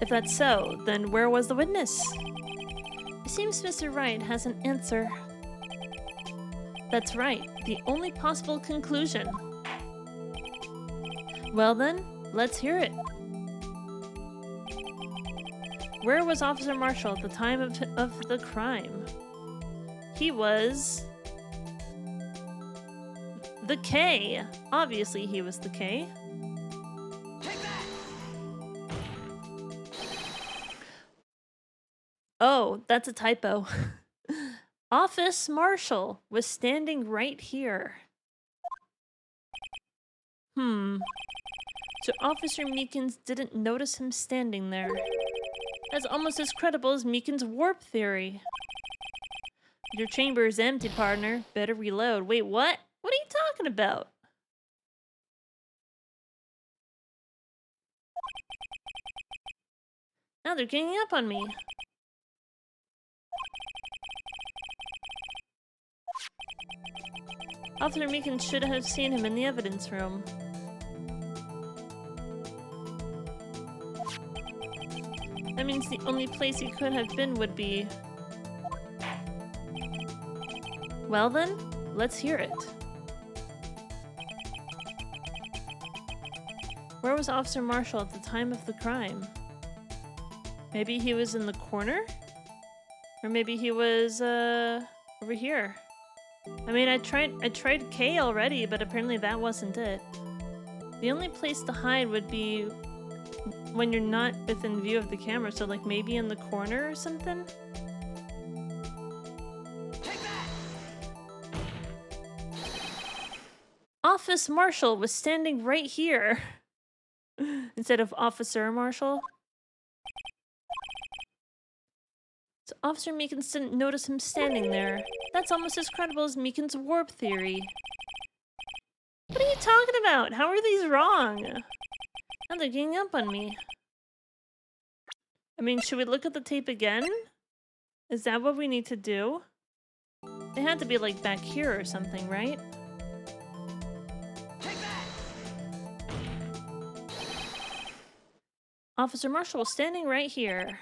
If that's so, then where was the witness? It seems Mr. Wright has an answer. That's right, the only possible conclusion. Well then, let's hear it. Where was Officer Marshall at the time of the crime? He was... the K. Obviously he was the K. Oh, that's a typo. Office Marshal was standing right here. So Officer Meekins didn't notice him standing there. That's almost as credible as Meekins' warp theory. Your chamber is empty, partner. Better reload. Wait, what? What are you talking about? Now they're ganging up on me. Officer Meekins should have seen him in the evidence room. That means the only place he could have been would be... Well then, let's hear it. Where was Officer Marshall at the time of the crime? Maybe he was in the corner? Or maybe he was, over here. I mean, I tried K already, but apparently that wasn't it. The only place to hide would be when you're not within view of the camera, so like maybe in the corner or something? Office Marshal was standing right here. Instead of Officer Marshal. So Officer Meekins didn't notice him standing there. That's almost as credible as Meekins' warp theory. What are you talking about? How are these wrong? Now they're ganging up on me. I mean, should we look at the tape again? Is that what we need to do? They had to be like back here or something, right? Officer Marshall was standing right here.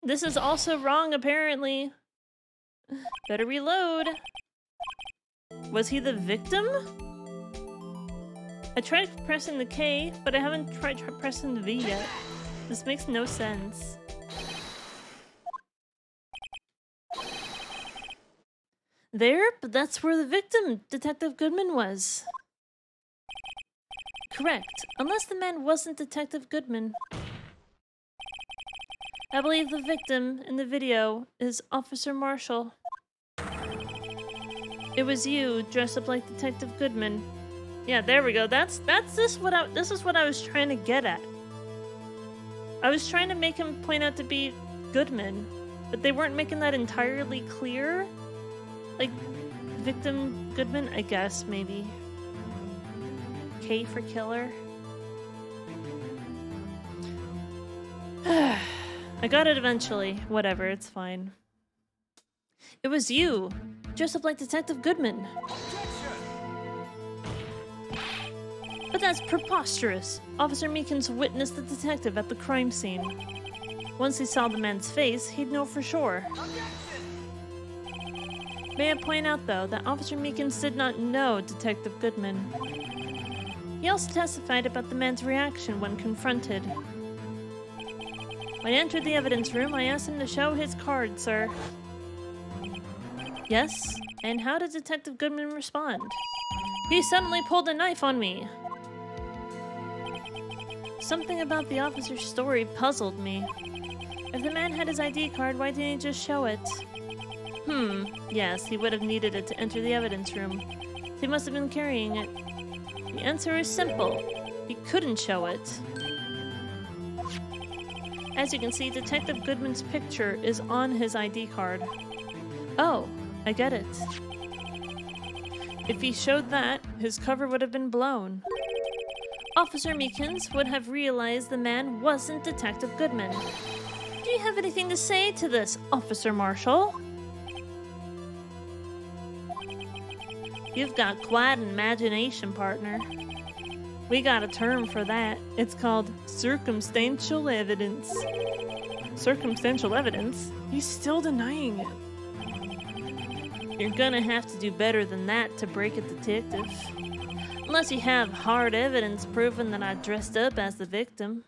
This is also wrong, apparently. Better reload. Was he the victim? I tried pressing the K, but I haven't tried pressing the V yet. This makes no sense. There? But that's where the victim, Detective Goodman, was. Correct. Unless the man wasn't Detective Goodman. I believe the victim in the video is Officer Marshall. It was you, dressed up like Detective Goodman. Yeah, there we go. This is what I was trying to get at. I was trying to make him point out to be Goodman, but they weren't making that entirely clear. Like, victim Goodman, I guess, maybe. K for killer. I got it eventually. Whatever, it's fine. It was you, dressed up like Detective Goodman. But that's preposterous. Officer Meekins witnessed the detective at the crime scene. Once he saw the man's face, he'd know for sure. May I point out, though, that Officer Meekins did not know Detective Goodman. He also testified about the man's reaction when confronted. When I entered the evidence room, I asked him to show his card, sir. Yes? And how did Detective Goodman respond? He suddenly pulled a knife on me. Something about the officer's story puzzled me. If the man had his ID card, why didn't he just show it? Yes, he would have needed it to enter the evidence room. He must have been carrying it. The answer is simple. He couldn't show it. As you can see, Detective Goodman's picture is on his ID card. Oh, I get it. If he showed that, his cover would have been blown. Officer Meekins would have realized the man wasn't Detective Goodman. Do you have anything to say to this, Officer Marshall? You've got quite an imagination, partner. We got a term for that. It's called circumstantial evidence. Circumstantial evidence? He's still denying it. You're gonna have to do better than that to break a detective. Unless you have hard evidence proving that I dressed up as the victim.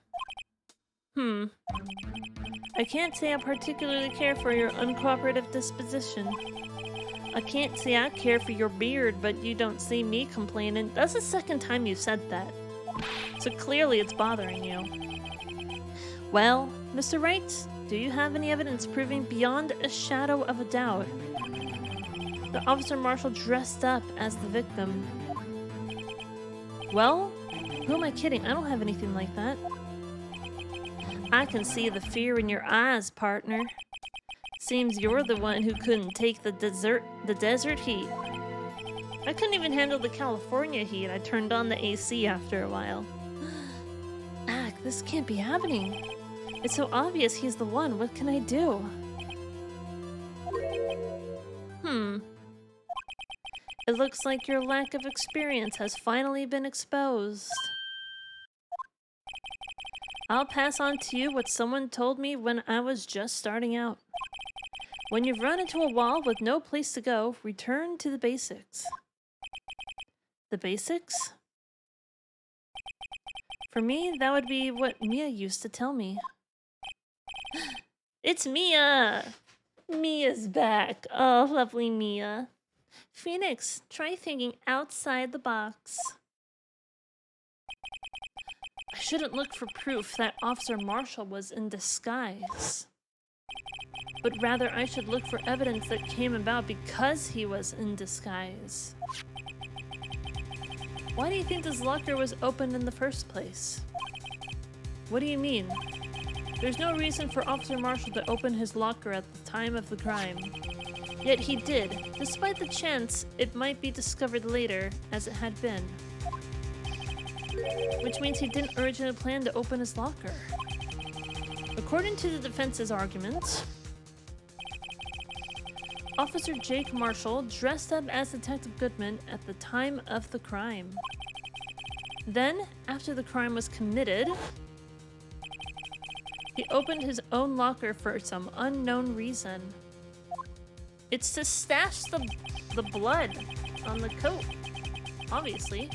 I can't say I particularly care for your uncooperative disposition. I can't say I care for your beard, but you don't see me complaining. That's the second time you said that. So clearly it's bothering you. Well, Mr. Wright, do you have any evidence proving beyond a shadow of a doubt that Officer Marshall dressed up as the victim? Well, who am I kidding? I don't have anything like that. I can see the fear in your eyes, partner. Seems you're the one who couldn't take the desert heat. I couldn't even handle the California heat. I turned on the AC after a while. Ugh, this can't be happening. It's so obvious he's the one. What can I do? It looks like your lack of experience has finally been exposed. I'll pass on to you what someone told me when I was just starting out. When you've run into a wall with no place to go, return to the basics. The basics? For me, that would be what Mia used to tell me. It's Mia! Mia's back. Oh, lovely Mia. Phoenix, try thinking outside the box. I shouldn't look for proof that Officer Marshall was in disguise. But rather, I should look for evidence that came about because he was in disguise. Why do you think this locker was opened in the first place? What do you mean? There's no reason for Officer Marshall to open his locker at the time of the crime. Yet he did, despite the chance it might be discovered later, as it had been. Which means he didn't originally plan to open his locker. According to the defense's argument, Officer Jake Marshall dressed up as Detective Goodman at the time of the crime. Then, after the crime was committed, he opened his own locker for some unknown reason. It's to stash the blood on the coat, obviously.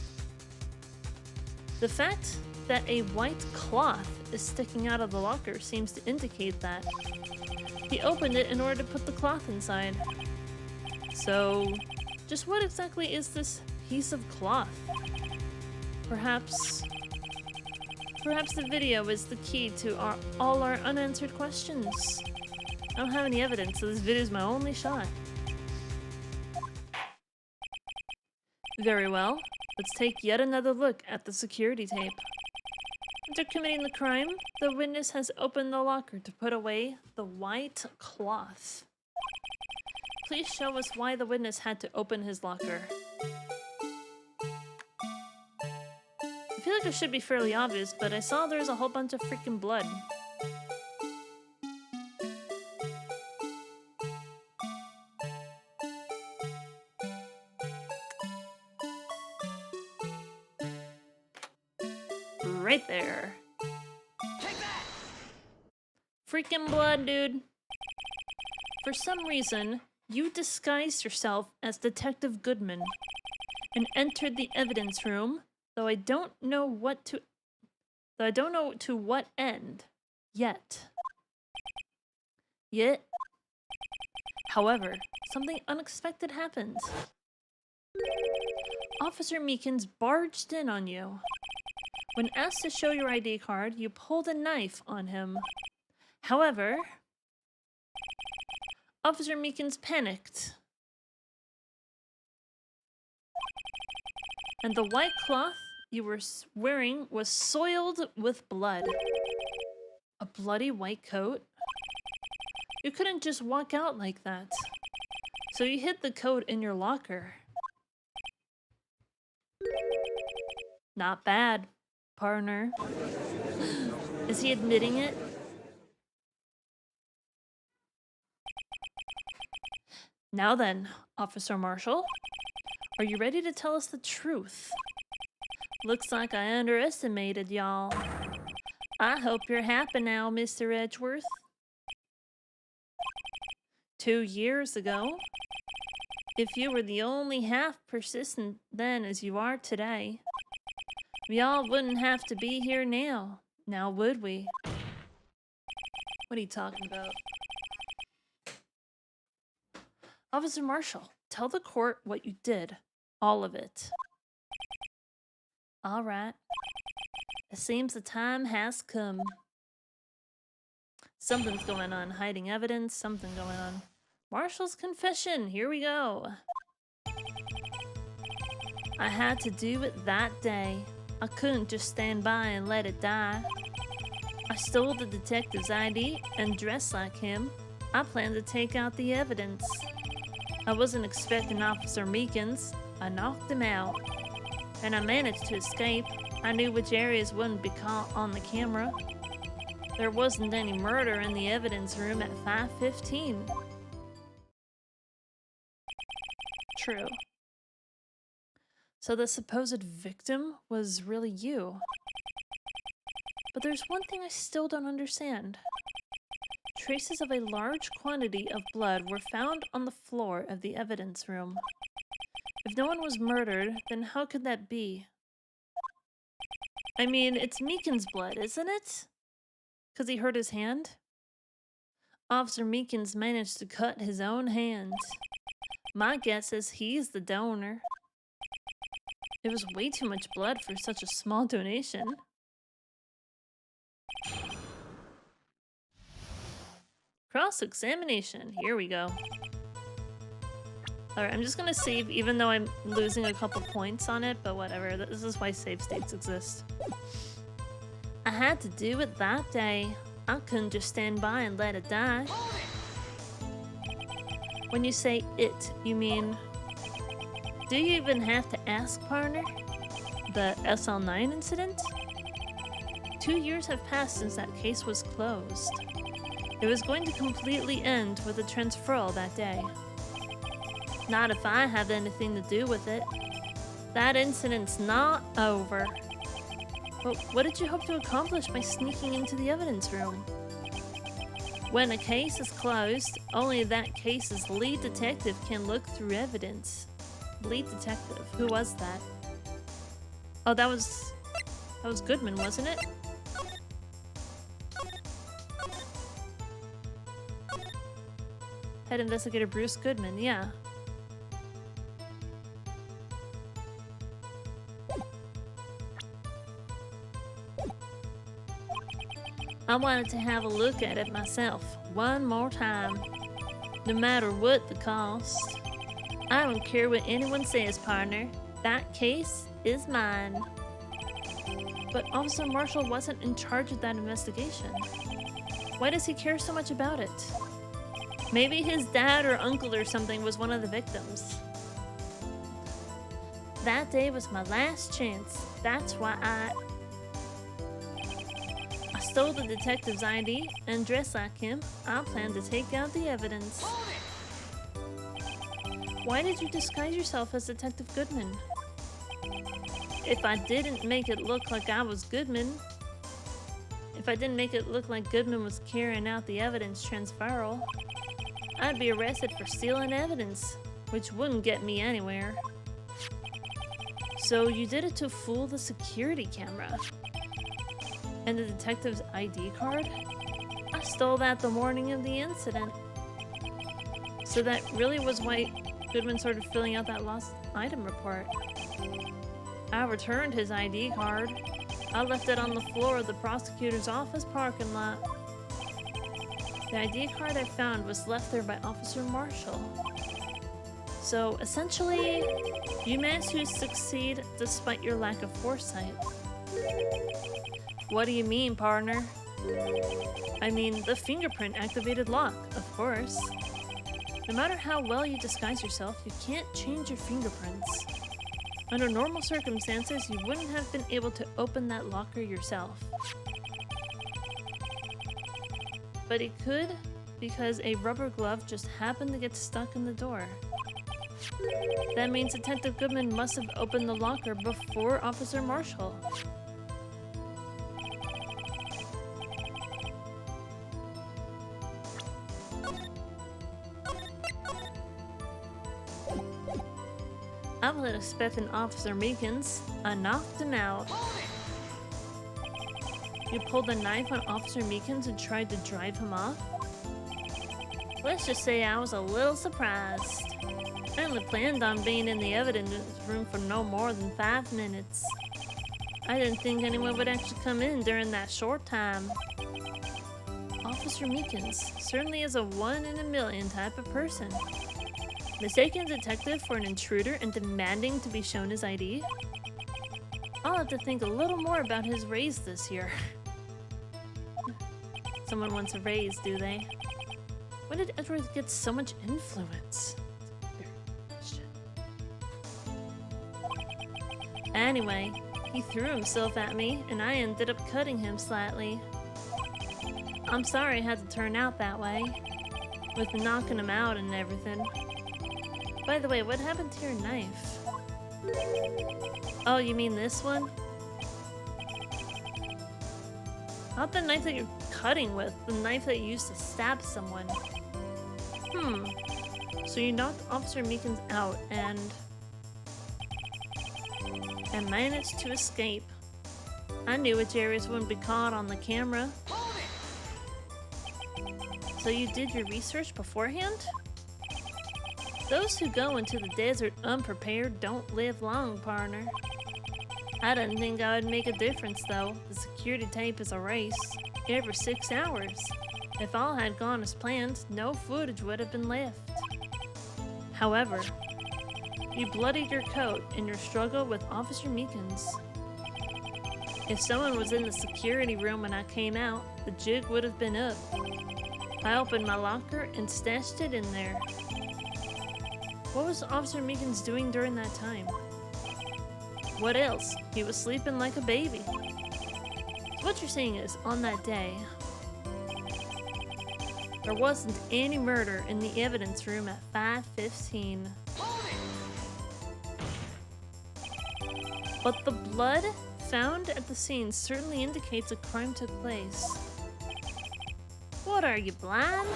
The fact that a white cloth is sticking out of the locker seems to indicate that. He opened it in order to put the cloth inside. So, just what exactly is this piece of cloth? Perhaps the video is the key to all our unanswered questions. I don't have any evidence, so this video is my only shot. Very well. Let's take yet another look at the security tape. After committing the crime, the witness has opened the locker to put away the white cloth. Please show us why the witness had to open his locker. I feel like it should be fairly obvious, but I saw there's a whole bunch of freaking blood. Right there. Take that! Freaking blood, dude. For some reason, you disguised yourself as Detective Goodman and entered the evidence room, though I don't know to what end yet. However, something unexpected happened. Officer Meekins barged in on you. When asked to show your ID card, you pulled a knife on him. However, Officer Meekins panicked, and the white cloth you were wearing was soiled with blood. A bloody white coat? You couldn't just walk out like that. So you hid the coat in your locker. Not bad, Pardner. Is he admitting it? Now then, Officer Marshall, are you ready to tell us the truth? Looks like I underestimated y'all. I hope you're happy now, Mr. Edgeworth. 2 years ago, if you were the only half persistent then as you are today, we all wouldn't have to be here now would we? What are you talking about? Officer Marshall, tell the court what you did. All of it. All right. It seems the time has come. Something's going on. Hiding evidence. Something going on. Marshall's confession. Here we go. I had to do it that day. I couldn't just stand by and let it die. I stole the detective's ID and dressed like him. I planned to take out the evidence. I wasn't expecting Officer Meekins. I knocked him out. And I managed to escape. I knew which areas wouldn't be caught on the camera. There wasn't any murder in the evidence room at 5:15. True. So the supposed victim was really you. But there's one thing I still don't understand. Traces of a large quantity of blood were found on the floor of the evidence room. If no one was murdered, then how could that be? I mean, it's Meekins' blood, isn't it? Because he hurt his hand? Officer Meekins managed to cut his own hand. My guess is he's the donor. It was way too much blood for such a small donation. Cross-examination. Here we go. Alright, I'm just gonna save even though I'm losing a couple points on it, but whatever. This is why save states exist. I had to do it that day. I couldn't just stand by and let it die. When you say it, you mean... Do you even have to ask, Pardner? The SL9 incident? 2 years have passed since that case was closed. It was going to completely end with a transferal that day. Not if I have anything to do with it. That incident's not over. But what did you hope to accomplish by sneaking into the evidence room? When a case is closed, only that case's lead detective can look through evidence. Lead detective? Who was that? Oh, that was Goodman, wasn't it? Head investigator Bruce Goodman, yeah. I wanted to have a look at it myself one more time, no matter what the cost. I don't care what anyone says, partner. That case is mine. But Officer Marshall wasn't in charge of that investigation. Why does he care so much about it? Maybe his dad or uncle or something was one of the victims. That day was my last chance. That's why I stole the detective's ID and dressed like him. I plan to take out the evidence. Why did you disguise yourself as Detective Goodman? If I didn't make it look like I was Goodman, if I didn't make it look like Goodman was carrying out the evidence transferal, I'd be arrested for stealing evidence, which wouldn't get me anywhere. So you did it to fool the security camera. And the detective's ID card? I stole that the morning of the incident. So that really was why Goodman started filling out that lost item report. I returned his ID card. I left it on the floor of the prosecutor's office parking lot. The ID card I found was left there by Officer Marshall. So essentially, you managed to succeed despite your lack of foresight. What do you mean, partner? I mean, the fingerprint activated lock, of course. No matter how well you disguise yourself, you can't change your fingerprints. Under normal circumstances, you wouldn't have been able to open that locker yourself. But he could because a rubber glove just happened to get stuck in the door. That means Detective Goodman must have opened the locker before Officer Marshall. I was expecting Officer Meekins. I knocked him out. You pulled a knife on Officer Meekins and tried to drive him off? Let's just say I was a little surprised. I only planned on being in the evidence room for no more than 5 minutes. I didn't think anyone would actually come in during that short time. Officer Meekins certainly is a 1 in a million type of person. Mistaking a detective for an intruder and demanding to be shown his ID? I'll have to think a little more about his raise this year. Someone wants a raise, do they? When did Edward get so much influence? Anyway, he threw himself at me and I ended up cutting him slightly. I'm sorry it had to turn out that way, with knocking him out and everything. By the way, what happened to your knife? Oh, you mean this one? Not the knife that you're cutting with, the knife that you used to stab someone. So you knocked Officer Meekins out and managed to escape. I knew which areas wouldn't be caught on the camera. So you did your research beforehand? Those who go into the desert unprepared don't live long, partner. I didn't think I would make a difference, though. The security tape is erased every 6 hours. If all had gone as planned, no footage would have been left. However, you bloodied your coat in your struggle with Officer Meekins. If someone was in the security room when I came out, the jig would have been up. I opened my locker and stashed it in there. What was Officer Meekins doing during that time? What else? He was sleeping like a baby. So what you're saying is, on that day, there wasn't any murder in the evidence room at 5:15. But the blood found at the scene certainly indicates a crime took place. What are you, blind?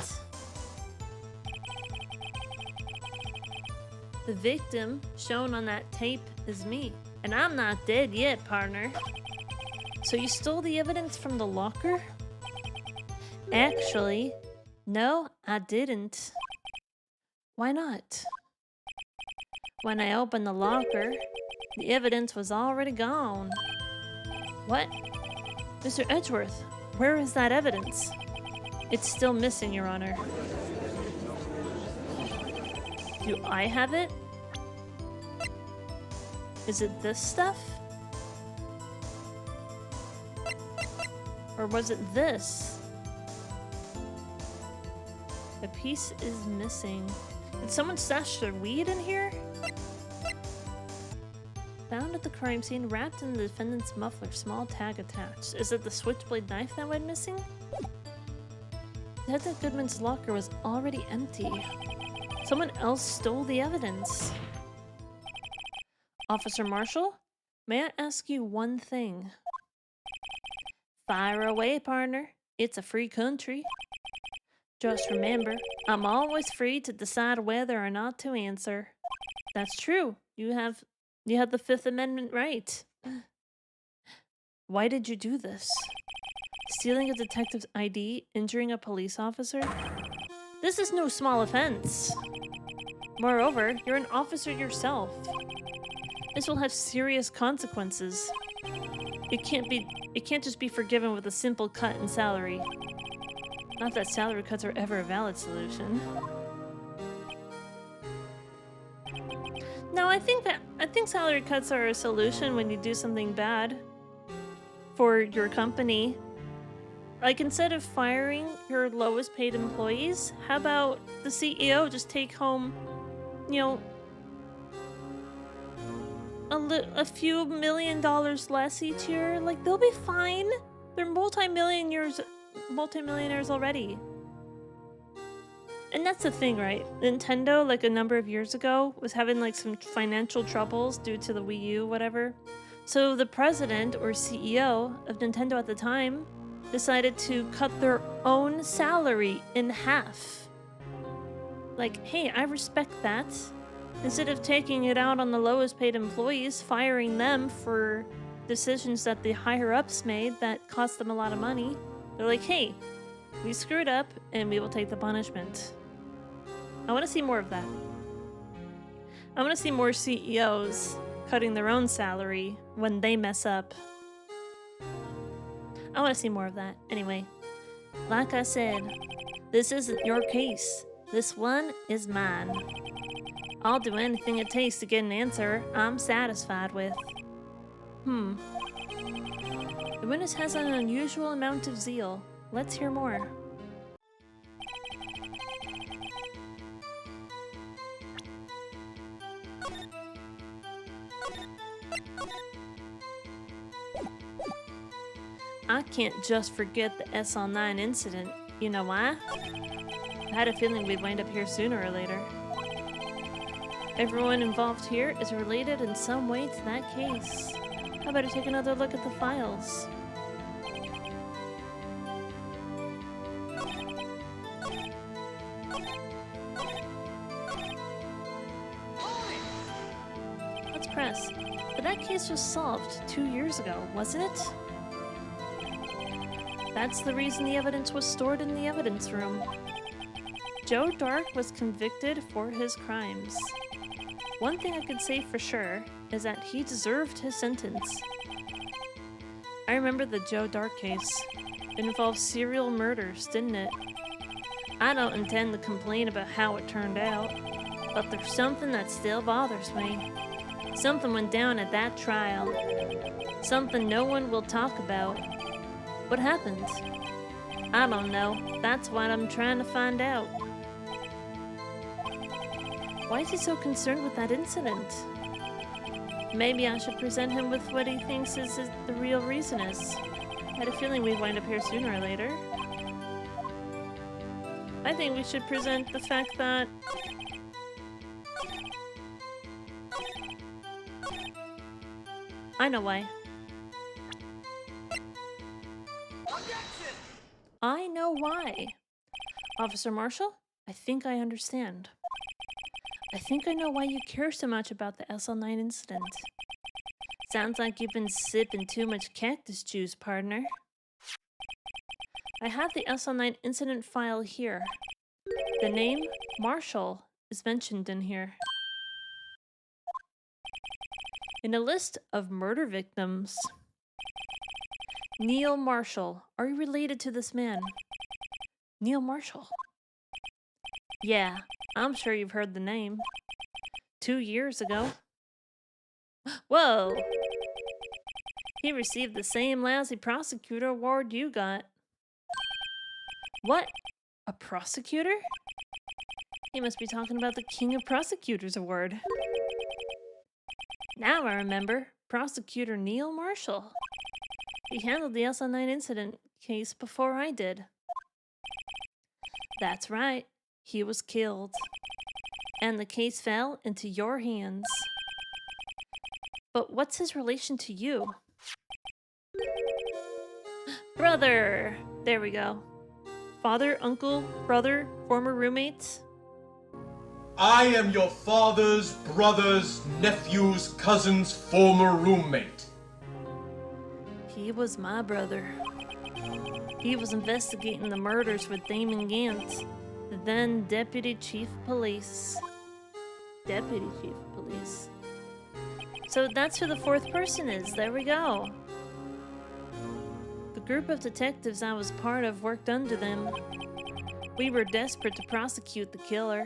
The victim shown on that tape is me. And I'm not dead yet, partner. So you stole the evidence from the locker? Actually, no, I didn't. Why not? When I opened the locker, the evidence was already gone. What? Mr. Edgeworth, where is that evidence? It's still missing, Your Honor. Do I have it? Is it this stuff? Or was it this? A piece is missing. Did someone stash their weed in here? Found at the crime scene, wrapped in the defendant's muffler, small tag attached. Is it the switchblade knife that went missing? Detective Goodman's locker was already empty. Someone else stole the evidence. Officer Marshall, may I ask you one thing? Fire away, partner. It's a free country. Just remember, I'm always free to decide whether or not to answer. That's true. You have the Fifth Amendment right. Why did you do this? Stealing a detective's ID, injuring a police officer? This is no small offense. Moreover, you're an officer yourself. This will have serious consequences. It can't just be forgiven with a simple cut in salary. Not that salary cuts are ever a valid solution. No, I think salary cuts are a solution when you do something bad for your company. Like, instead of firing your lowest paid employees, how about the CEO just take home, you know, a few $1 million less each year? Like, they'll be fine. They're multimillionaires already. And that's the thing, right? Nintendo, like a number of years ago, was having like some financial troubles due to the Wii U, whatever. So the president or CEO of Nintendo at the time decided to cut their own salary in half. Like, hey, I respect that. Instead of taking it out on the lowest paid employees, firing them for decisions that the higher-ups made that cost them a lot of money, they're like, hey, we screwed up and we will take the punishment. I want to see more of that. I want to see more CEOs cutting their own salary when they mess up. I want to see more of that. Anyway, like I said, this isn't your case. This one is mine. I'll do anything it takes to get an answer I'm satisfied with. The witness has an unusual amount of zeal. Let's hear more. I can't just forget the SL9 incident. You know why? I had a feeling we'd wind up here sooner or later. Everyone involved here is related in some way to that case. I better take another look at the files. Let's press. But that case was solved 2 years ago, wasn't it? That's the reason the evidence was stored in the evidence room. Joe Dark was convicted for his crimes. One thing I could say for sure is that he deserved his sentence. I remember the Joe Dark case. It involved serial murders, didn't it? I don't intend to complain about how it turned out, but there's something that still bothers me. Something went down at that trial. Something no one will talk about. What happened? I don't know. That's what I'm trying to find out. Why is he so concerned with that incident? Maybe I should present him with what he thinks is the real reason is. I had a feeling we'd wind up here sooner or later. I think we should present the fact that... I know why. I know why. Officer Marshall, I think I understand. I think I know why you care so much about the SL9 incident. Sounds like you've been sipping too much cactus juice, partner. I have the SL9 incident file here. The name, Marshall, is mentioned in here. In a list of murder victims. Neil Marshall. Are you related to this man? Neil Marshall. Yeah, I'm sure you've heard the name. 2 years ago. Whoa! He received the same lousy prosecutor award you got. What? A prosecutor? He must be talking about the King of Prosecutors award. Now I remember. Prosecutor Neil Marshall. He handled the SL9 incident case before I did. That's right. He was killed. And the case fell into your hands. But what's his relation to you? Brother! There we go. Father, uncle, brother, former roommates. I am your father's brother's nephew's cousin's former roommate. He was my brother. He was investigating the murders with Damon Gant, the then Deputy Chief of Police. Deputy Chief of Police. So that's who the fourth person is. There we go. The group of detectives I was part of worked under them. We were desperate to prosecute the killer.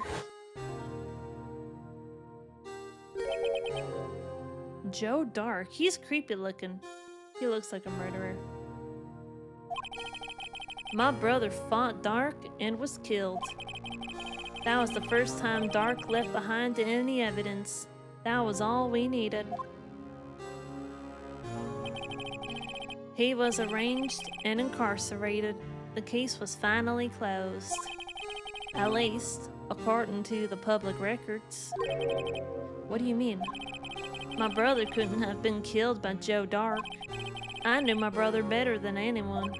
Joe Dark. He's creepy looking. He looks like a murderer. My brother fought Dark and was killed. That was the first time Dark left behind any evidence. That was all we needed. He was arraigned and incarcerated. The case was finally closed. At least, according to the public records. What do you mean? My brother couldn't have been killed by Joe Dark. I knew my brother better than anyone.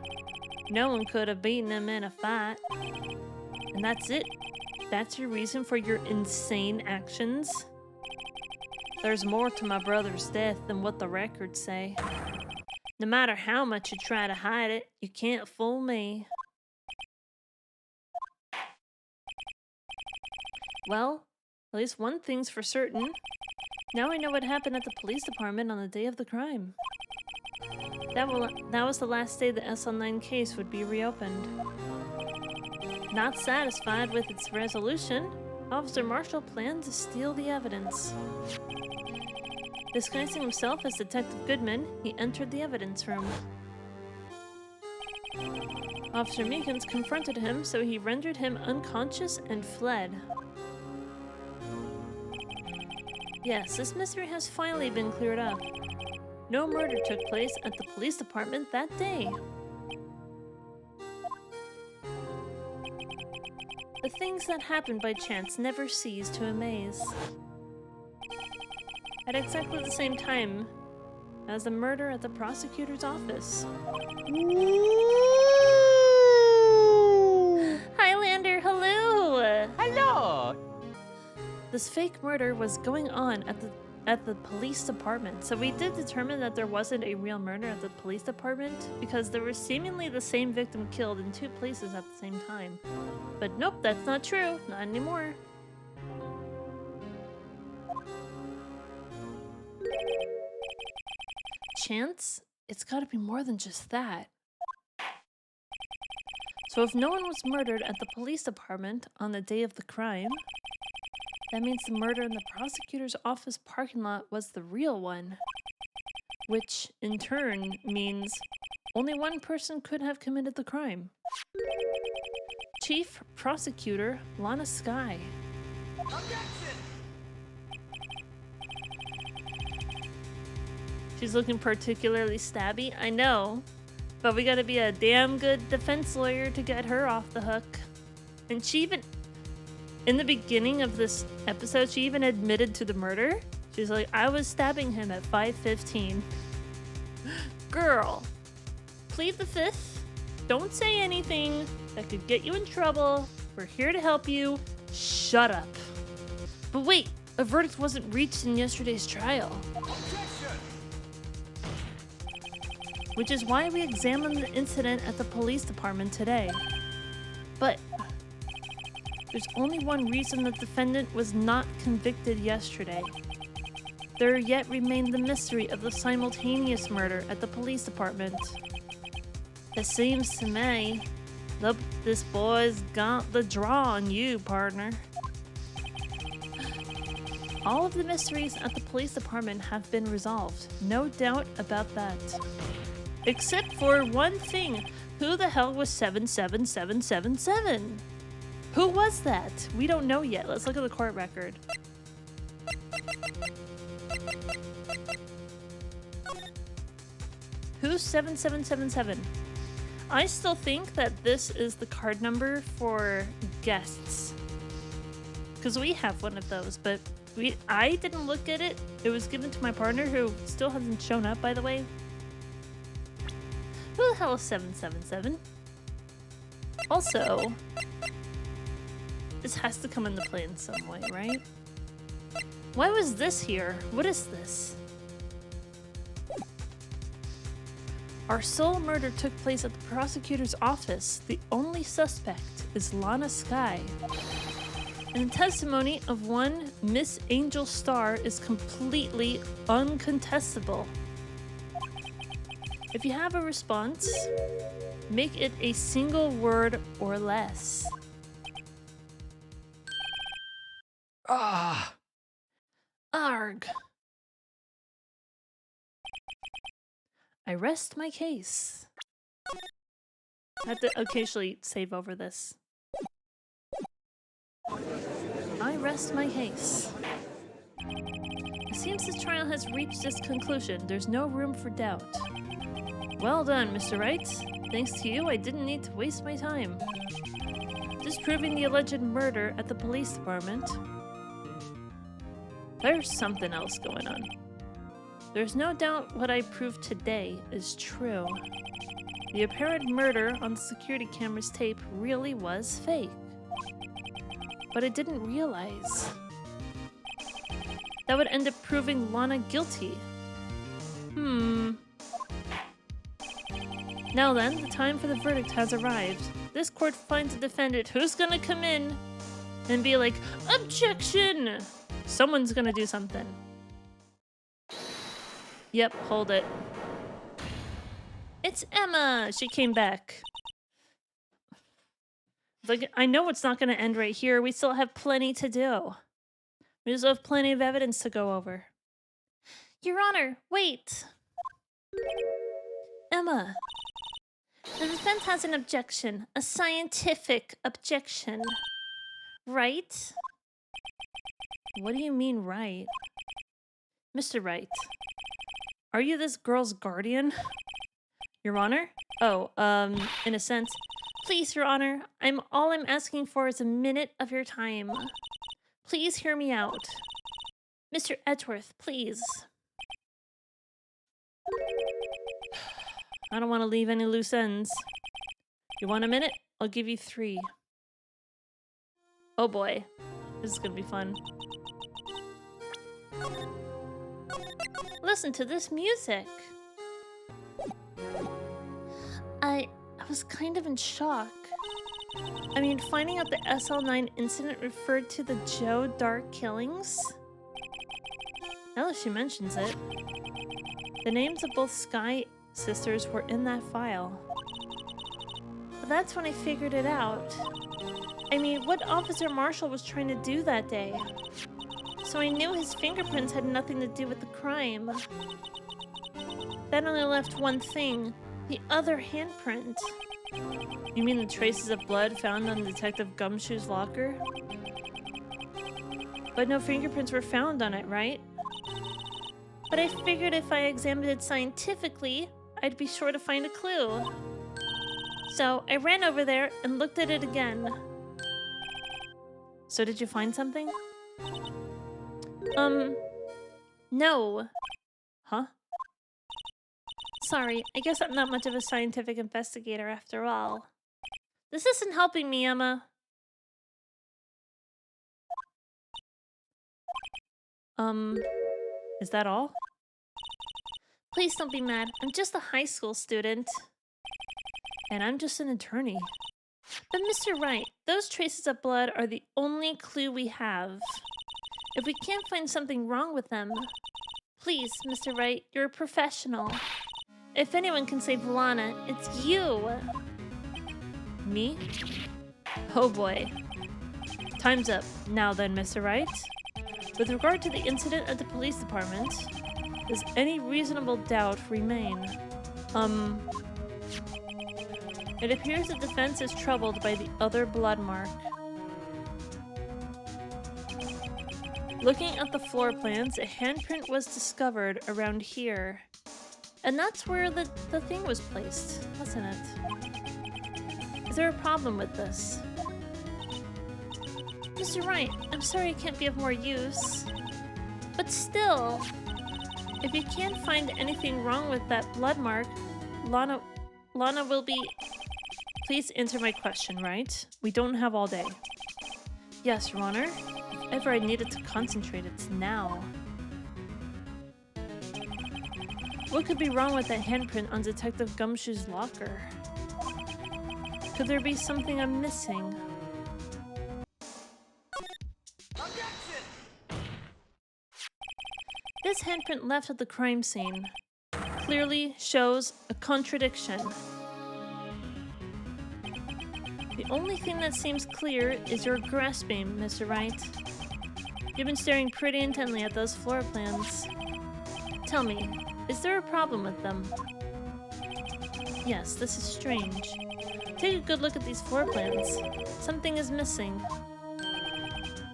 No one could have beaten him in a fight. And that's it. That's your reason for your insane actions? There's more to my brother's death than what the records say. No matter how much you try to hide it, you can't fool me. Well, at least one thing's for certain. Now I know what happened at the police department on the day of the crime. That was the last day the SL9 case would be reopened. Not satisfied with its resolution, Officer Marshall planned to steal the evidence. Disguising himself as Detective Goodman, he entered the evidence room. Officer Meekins confronted him, so he rendered him unconscious and fled. Yes, this mystery has finally been cleared up. No murder took place at the police department that day. The things that happen by chance never cease to amaze. At exactly the same time as the murder at the prosecutor's office. Highlander, hello! Hello! This fake murder was going on at the police department. So we did determine that there wasn't a real murder at the police department because there was seemingly the same victim killed in 2 places at the same time. But nope, that's not true. Not anymore. Chance? It's gotta be more than just that. So if no one was murdered at the police department on the day of the crime, that means the murder in the prosecutor's office parking lot was the real one. Which, in turn, means only one person could have committed the crime. Chief Prosecutor Lana Skye. She's looking particularly stabby, I know. But we gotta be a damn good defense lawyer to get her off the hook. And she even... in the beginning of this episode, she even admitted to the murder. She's like, I was stabbing him at 5:15. Girl, plead the fifth. Don't say anything that could get you in trouble. We're here to help you. Shut up. But wait, a verdict wasn't reached in yesterday's trial. Which is why we examined the incident at the police department today. But there's only one reason the defendant was not convicted yesterday. There yet remained the mystery of the simultaneous murder at the police department. It seems to me this boy's got the draw on you, partner. All of the mysteries at the police department have been resolved. No doubt about that. Except for one thing. Who the hell was 77777? Who was that? We don't know yet. Let's look at the court record. Who's 7777? I still think that this is the card number for guests. Because we have one of those, but I didn't look at it. It was given to my partner, who still hasn't shown up, by the way. Who the hell is 777? Also, this has to come into play in some way, right? Why was this here? What is this? Our sole murder took place at the prosecutor's office. The only suspect is Lana Skye. And the testimony of one Miss Angel Star is completely uncontestable. If you have a response, make it a single word or less. Arg. I rest my case. I have to occasionally save over this. I rest my case. It seems the trial has reached its conclusion. There's no room for doubt. Well done, Mr. Wright. Thanks to you, I didn't need to waste my time. Disproving the alleged murder at the police department. There's something else going on. There's no doubt what I proved today is true. The apparent murder on the security camera's tape really was fake. But I didn't realize that would end up proving Lana guilty. Now then, the time for the verdict has arrived. This court finds a defendant who's gonna come in and be like, objection! Someone's gonna do something. Yep, hold it. It's Emma! She came back. Like, I know it's not gonna end right here. We still have plenty to do. We still have plenty of evidence to go over. Your Honor, wait! Emma. The defense has an objection. A scientific objection. Right? What do you mean, right? Mr. Wright. Are you this girl's guardian? Your Honor? Oh, in a sense. Please, Your Honor. All I'm asking for is a minute of your time. Please hear me out. Mr. Edgeworth, please. I don't want to leave any loose ends. You want a minute? I'll give you 3. Oh boy. This is gonna be fun. Listen to this music. I was kind of in shock. I mean, finding out the SL9 incident referred to the Joe Dark killings? Now that she mentions it. The names of both Skye sisters were in that file. But that's when I figured it out. I mean, what Officer Marshall was trying to do that day? So I knew his fingerprints had nothing to do with the crime. That only left one thing. The other handprint. You mean the traces of blood found on Detective Gumshoe's locker? But no fingerprints were found on it, right? But I figured if I examined it scientifically, I'd be sure to find a clue. So I ran over there and looked at it again. So did you find something? No. Huh? Sorry, I guess I'm not much of a scientific investigator after all. This isn't helping me, Emma. Is that all? Please don't be mad. I'm just a high school student. And I'm just an attorney. But Mr. Wright, those traces of blood are the only clue we have. If we can't find something wrong with them, please, Mr. Wright, you're a professional. If anyone can save Lana, it's you. Me? Oh boy. Time's up. Now then, Mr. Wright. With regard to the incident at the police department, does any reasonable doubt remain? It appears the defense is troubled by the other blood mark. Looking at the floor plans, a handprint was discovered around here. And that's where the thing was placed, wasn't it? Is there a problem with this? Mr. Wright, I'm sorry I can't be of more use. But still, if you can't find anything wrong with that blood mark, Lana will be... Please answer my question, right? We don't have all day. Yes, Your Honor. If ever I needed to concentrate, it's now. What could be wrong with that handprint on Detective Gumshoe's locker? Could there be something I'm missing? This handprint left at the crime scene clearly shows a contradiction. The only thing that seems clear is your grasping, Mr. Wright. You've been staring pretty intently at those floor plans. Tell me, is there a problem with them? Yes, this is strange. Take a good look at these floor plans. Something is missing.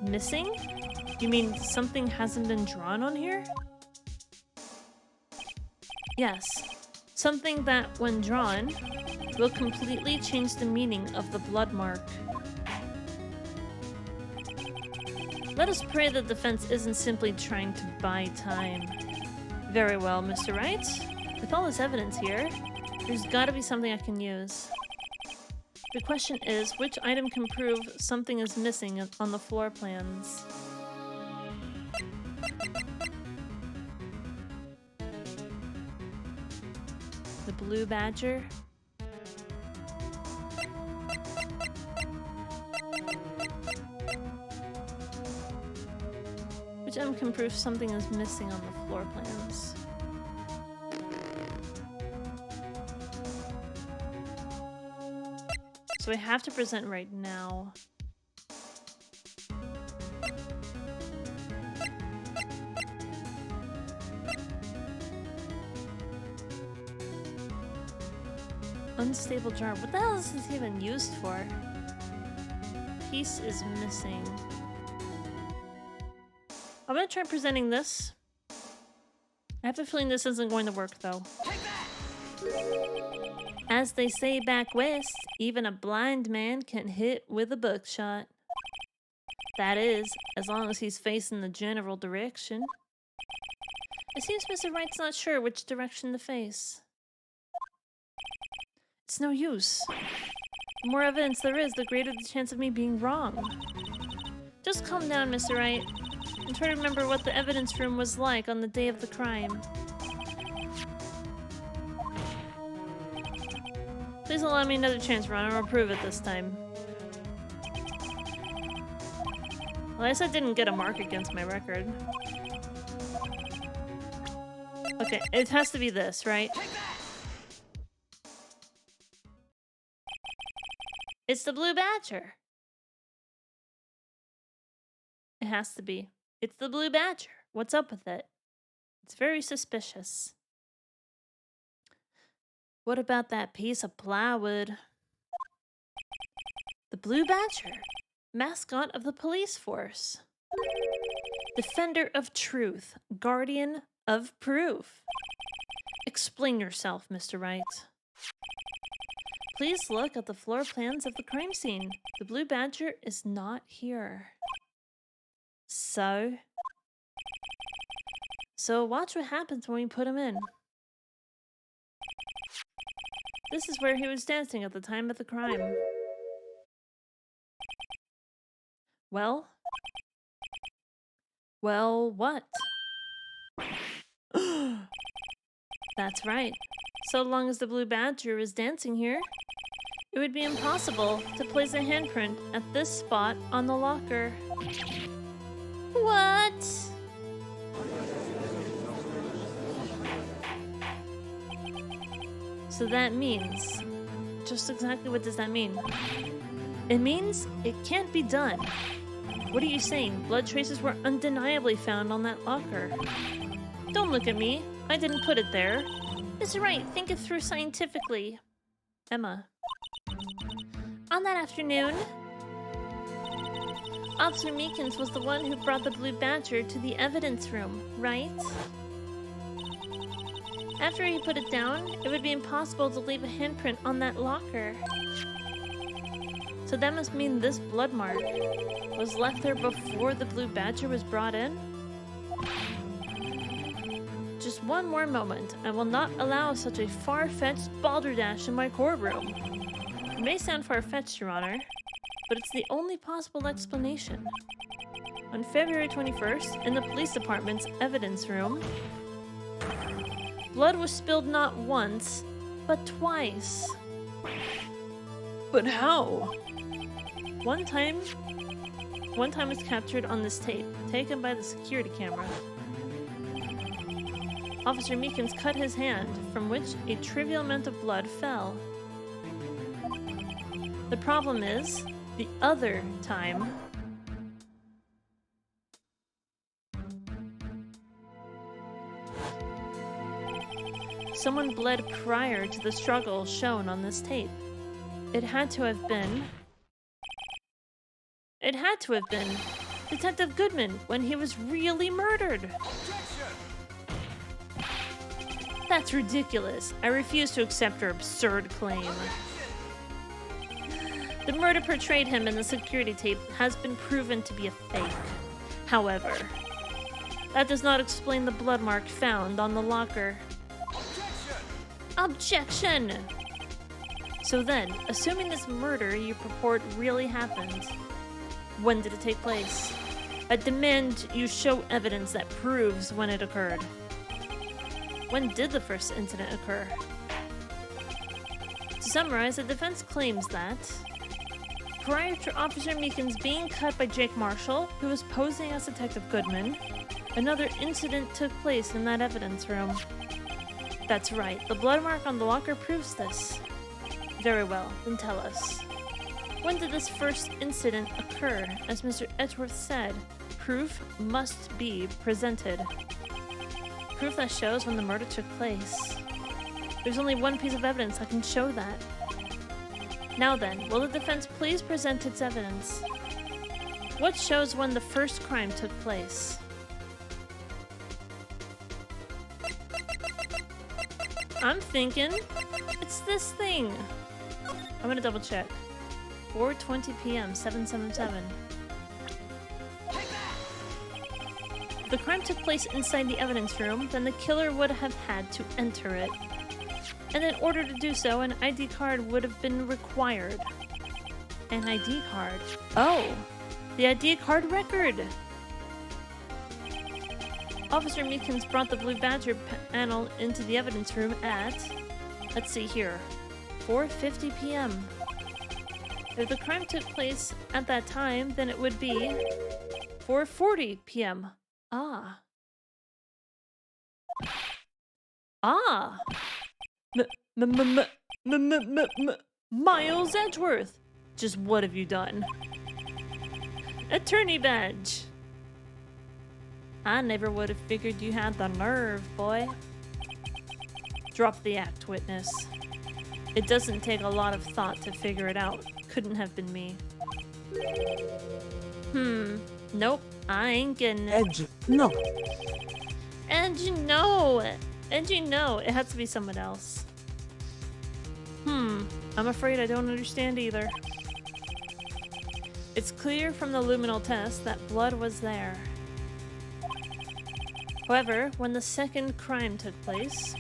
Missing? You mean something hasn't been drawn on here? Yes. Something that, when drawn, will completely change the meaning of the blood mark. Let us pray the defense isn't simply trying to buy time. Very well, Mr. Wright. With all this evidence here, there's gotta be something I can use. The question is, which item can prove something is missing on the floor plans? The blue badger? Which item can prove something is missing on the floor plans? So I have to present right now. Unstable jar. What the hell is this even used for? Piece is missing. I'm gonna try presenting this. I have a feeling this isn't going to work though. As they say back west, even a blind man can hit with a buckshot. That is, as long as he's facing the general direction. It seems Mr. Wright's not sure which direction to face. It's no use. The more evidence there is, the greater the chance of me being wrong. Just calm down, Mr. Wright, and try to remember what the evidence room was like on the day of the crime. Please allow me another chance, Ron. I'll prove it this time. Well, at least I didn't get a mark against my record. Okay, it has to be this, right? It's the blue badger. It has to be. It's the blue badger. What's up with it? It's very suspicious. What about that piece of plywood? The blue badger, mascot of the police force. Defender of truth, guardian of proof. Explain yourself, Mr. Wright. Please look at the floor plans of the crime scene. The blue badger is not here. So watch what happens when we put him in. This is where he was dancing at the time of the crime. Well, Well, what? That's right. So long as the blue badger is dancing here, it would be impossible to place a handprint at this spot on the locker. What? So that means... Just exactly what does that mean? It means it can't be done. What are you saying? Blood traces were undeniably found on that locker. Don't look at me. I didn't put it there. It's right. Think it through scientifically. Emma. On that afternoon, Officer Meekins was the one who brought the blue badger to the evidence room, right? After he put it down, it would be impossible to leave a handprint on that locker. So that must mean this blood mark was left there before the blue badger was brought in? Just one more moment. I will not allow such a far-fetched balderdash in my courtroom. It may sound far-fetched, Your Honor, but it's the only possible explanation. On February 21st, in the police department's evidence room, blood was spilled not once, but twice. But how? One time was captured on this tape, taken by the security camera. Officer Meekins cut his hand, from which a trivial amount of blood fell. The problem is, the other time... someone bled prior to the struggle shown on this tape. It had to have been Detective Goodman when he was really murdered. That's ridiculous. I refuse to accept her absurd claim. The murder portrayed him in the security tape has been proven to be a fake. However, that does not explain the blood mark found on the locker. Objection! So then, assuming this murder you purport really happened, when did it take place? I demand you show evidence that proves when it occurred. When did the first incident occur? To summarize, the defense claims that prior to Officer Meekins being cut by Jake Marshall, who was posing as Detective Goodman, another incident took place in that evidence room. That's right, the blood mark on the locker proves this. Very well, then tell us. When did this first incident occur? As Mr. Edgeworth said, proof must be presented. Proof that shows when the murder took place. There's only one piece of evidence that can show that. Now then, will the defense please present its evidence? What shows when the first crime took place? I'm thinking it's this thing. I'm gonna double check. 4:20 p.m. 777. If the crime took place inside the evidence room, then the killer would have had to enter it. And in order to do so, an ID card would have been required. An ID card? Oh, the ID card record! Officer Meekins brought the Blue Badger panel into the evidence room at, let's see here, 4:50 p.m. If the crime took place at that time, then it would be 4:40 p.m. Ah. Ah! Miles Edgeworth! Just what have you done? Attorney badge! I never would have figured you had the nerve, boy. Drop the act, witness. It doesn't take a lot of thought to figure it out. Couldn't have been me. Nope, I ain't getting it. Edge, no. And you know it has to be someone else. I'm afraid I don't understand either. It's clear from the luminal test that blood was there. However, when the second crime took place,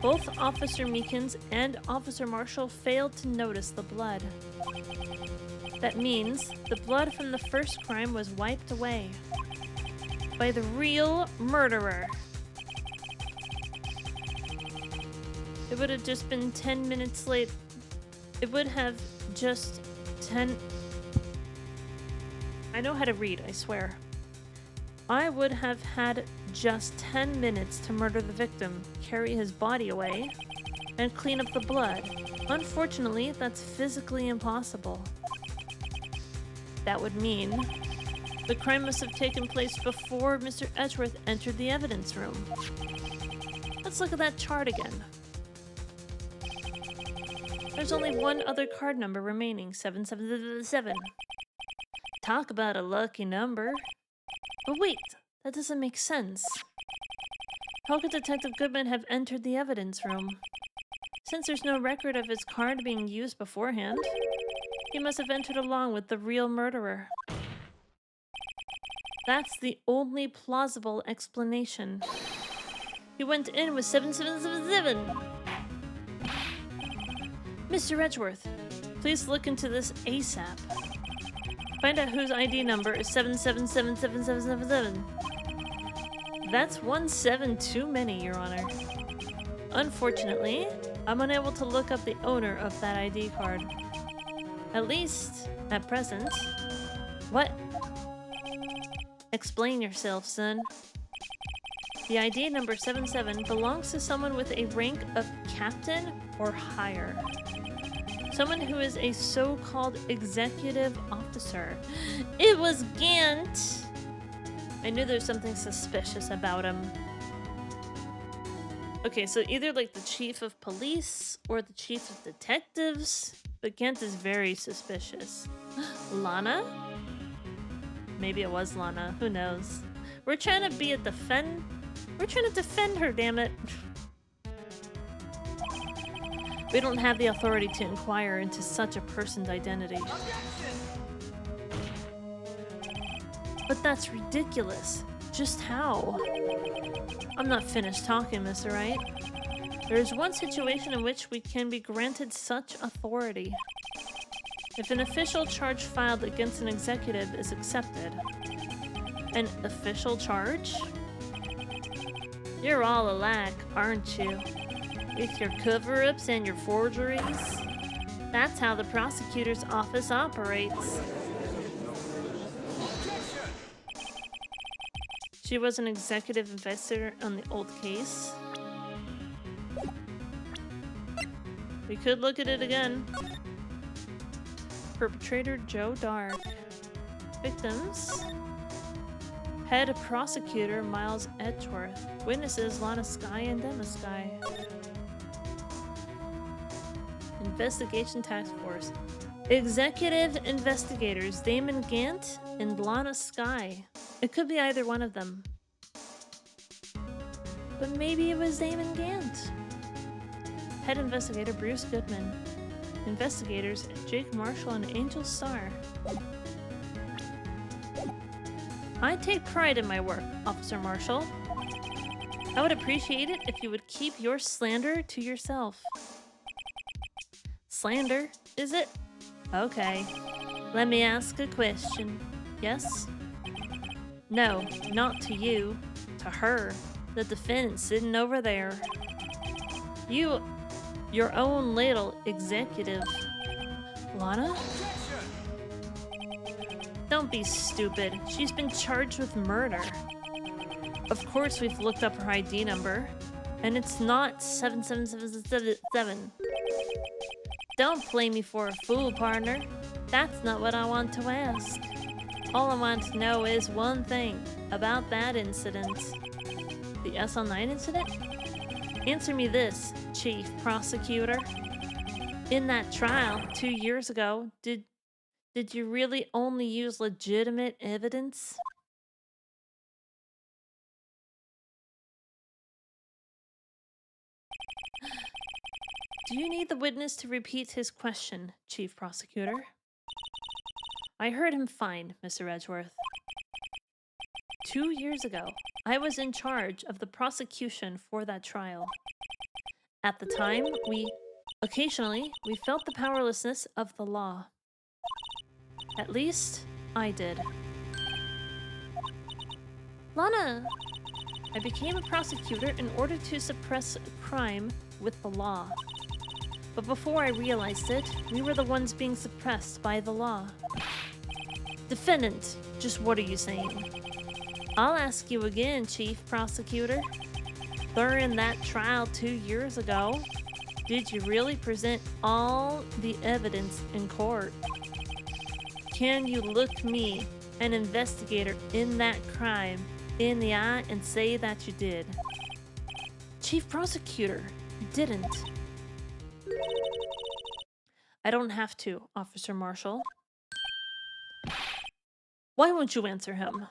both Officer Meekins and Officer Marshall failed to notice the blood. That means the blood from the first crime was wiped away. by the real murderer. It would have just been 10 minutes late. It would have just 10... I know how to read, I swear. I would have had just 10 minutes to murder the victim, carry his body away, and clean up the blood. Unfortunately, that's physically impossible. That would mean the crime must have taken place before Mr. Edgeworth entered the evidence room. Let's look at that chart again. There's only one other card number remaining, 777. Talk about a lucky number. But wait, that doesn't make sense. How could Detective Goodman have entered the evidence room? Since there's no record of his card being used beforehand, he must have entered along with the real murderer. That's the only plausible explanation. He went in with 7777. Mr. Edgeworth, please look into this ASAP. Find out whose ID number is 7777777. That's 1 7 too many, Your Honor. Unfortunately, I'm unable to look up the owner of that ID card. At least, at present. What? Explain yourself, son. The ID number 77 belongs to someone with a rank of captain or higher. Someone who is a so-called executive officer. It was Gant! I knew there was something suspicious about him. Okay, so either like the chief of police or the chief of detectives, but Gant is very suspicious. Lana? Maybe it was Lana, who knows? We're trying to be a defend... We're trying to defend her, damn it. We don't have the authority to inquire into such a person's identity. But that's ridiculous. Just how? I'm not finished talking, Mr. Wright. There is one situation in which we can be granted such authority. If an official charge filed against an executive is accepted. An official charge? You're all alike, aren't you? With your cover-ups and your forgeries? That's how the prosecutor's office operates. She was an executive investigator on the old case. We could look at it again. Perpetrator Joe Dark. Victims. Head prosecutor Miles Edgeworth. Witnesses Lana Sky and Emma Sky. Investigation Task Force. Executive investigators Damon Gant and Lana Sky. It could be either one of them. But maybe it was Damon Gant. Head investigator Bruce Goodman. Investigators Jake Marshall and Angel Starr. I take pride in my work, Officer Marshall. I would appreciate it if you would keep your slander to yourself. Slander, is it? Okay. Let me ask a question. Yes? No, not to you. To her. The defendant sitting over there. You... your own little executive. Lana? Don't be stupid. She's been charged with murder. Of course we've looked up her ID number. And it's not 7777. Don't play me for a fool, partner. That's not what I want to ask. All I want to know is one thing about that incident. The SL9 incident? Answer me this, Chief Prosecutor. In that trial 2 years ago, did you really only use legitimate evidence? Do you need the witness to repeat his question, Chief Prosecutor? I heard him fine, Mr. Edgeworth. 2 years ago, I was in charge of the prosecution for that trial. At the time, occasionally, we felt the powerlessness of the law. At least, I did. Lana! I became a prosecutor in order to suppress crime with the law. But before I realized it, we were the ones being suppressed by the law. Defendant, just what are you saying? I'll ask you again, Chief Prosecutor. During that trial 2 years ago, did you really present all the evidence in court? Can you look me, an investigator in that crime, in the eye and say that you did? Chief Prosecutor, you didn't. I don't have to, Officer Marshall. Why won't you answer him?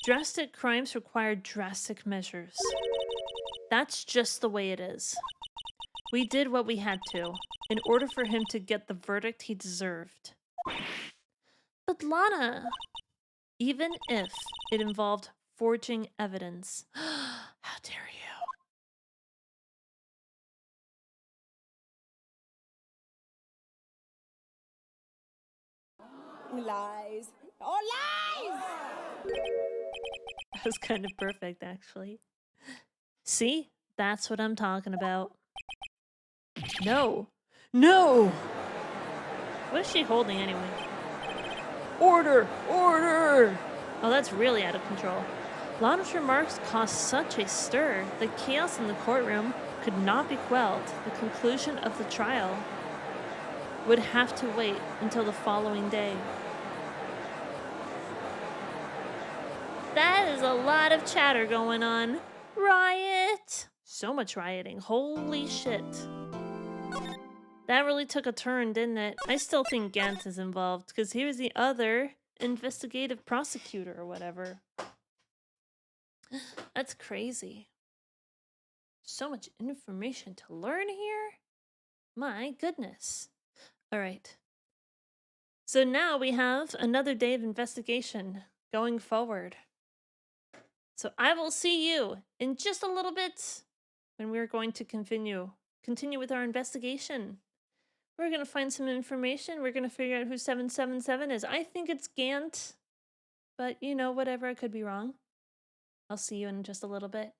Drastic crimes require drastic measures. That's just the way it is. We did what we had to, in order for him to get the verdict he deserved. But Lana, even if it involved forging evidence, how dare you? Lies. Oh, lies! That was kind of perfect, actually. See? That's what I'm talking about. No! No! What is she holding anyway? Order! Order! Oh, that's really out of control. Lana's remarks caused such a stir that chaos in the courtroom could not be quelled. The conclusion of the trial would have to wait until the following day. That is a lot of chatter going on. Riot! So much rioting. Holy shit. That really took a turn, didn't it? I still think Gant is involved, because he was the other investigative prosecutor or whatever. That's crazy. So much information to learn here. My goodness. All right. So now we have another day of investigation going forward. So I will see you in just a little bit when we're going to continue with our investigation. We're going to find some information. We're going to figure out who 777 is. I think it's Gant, but you know, whatever, I could be wrong. I'll see you in just a little bit.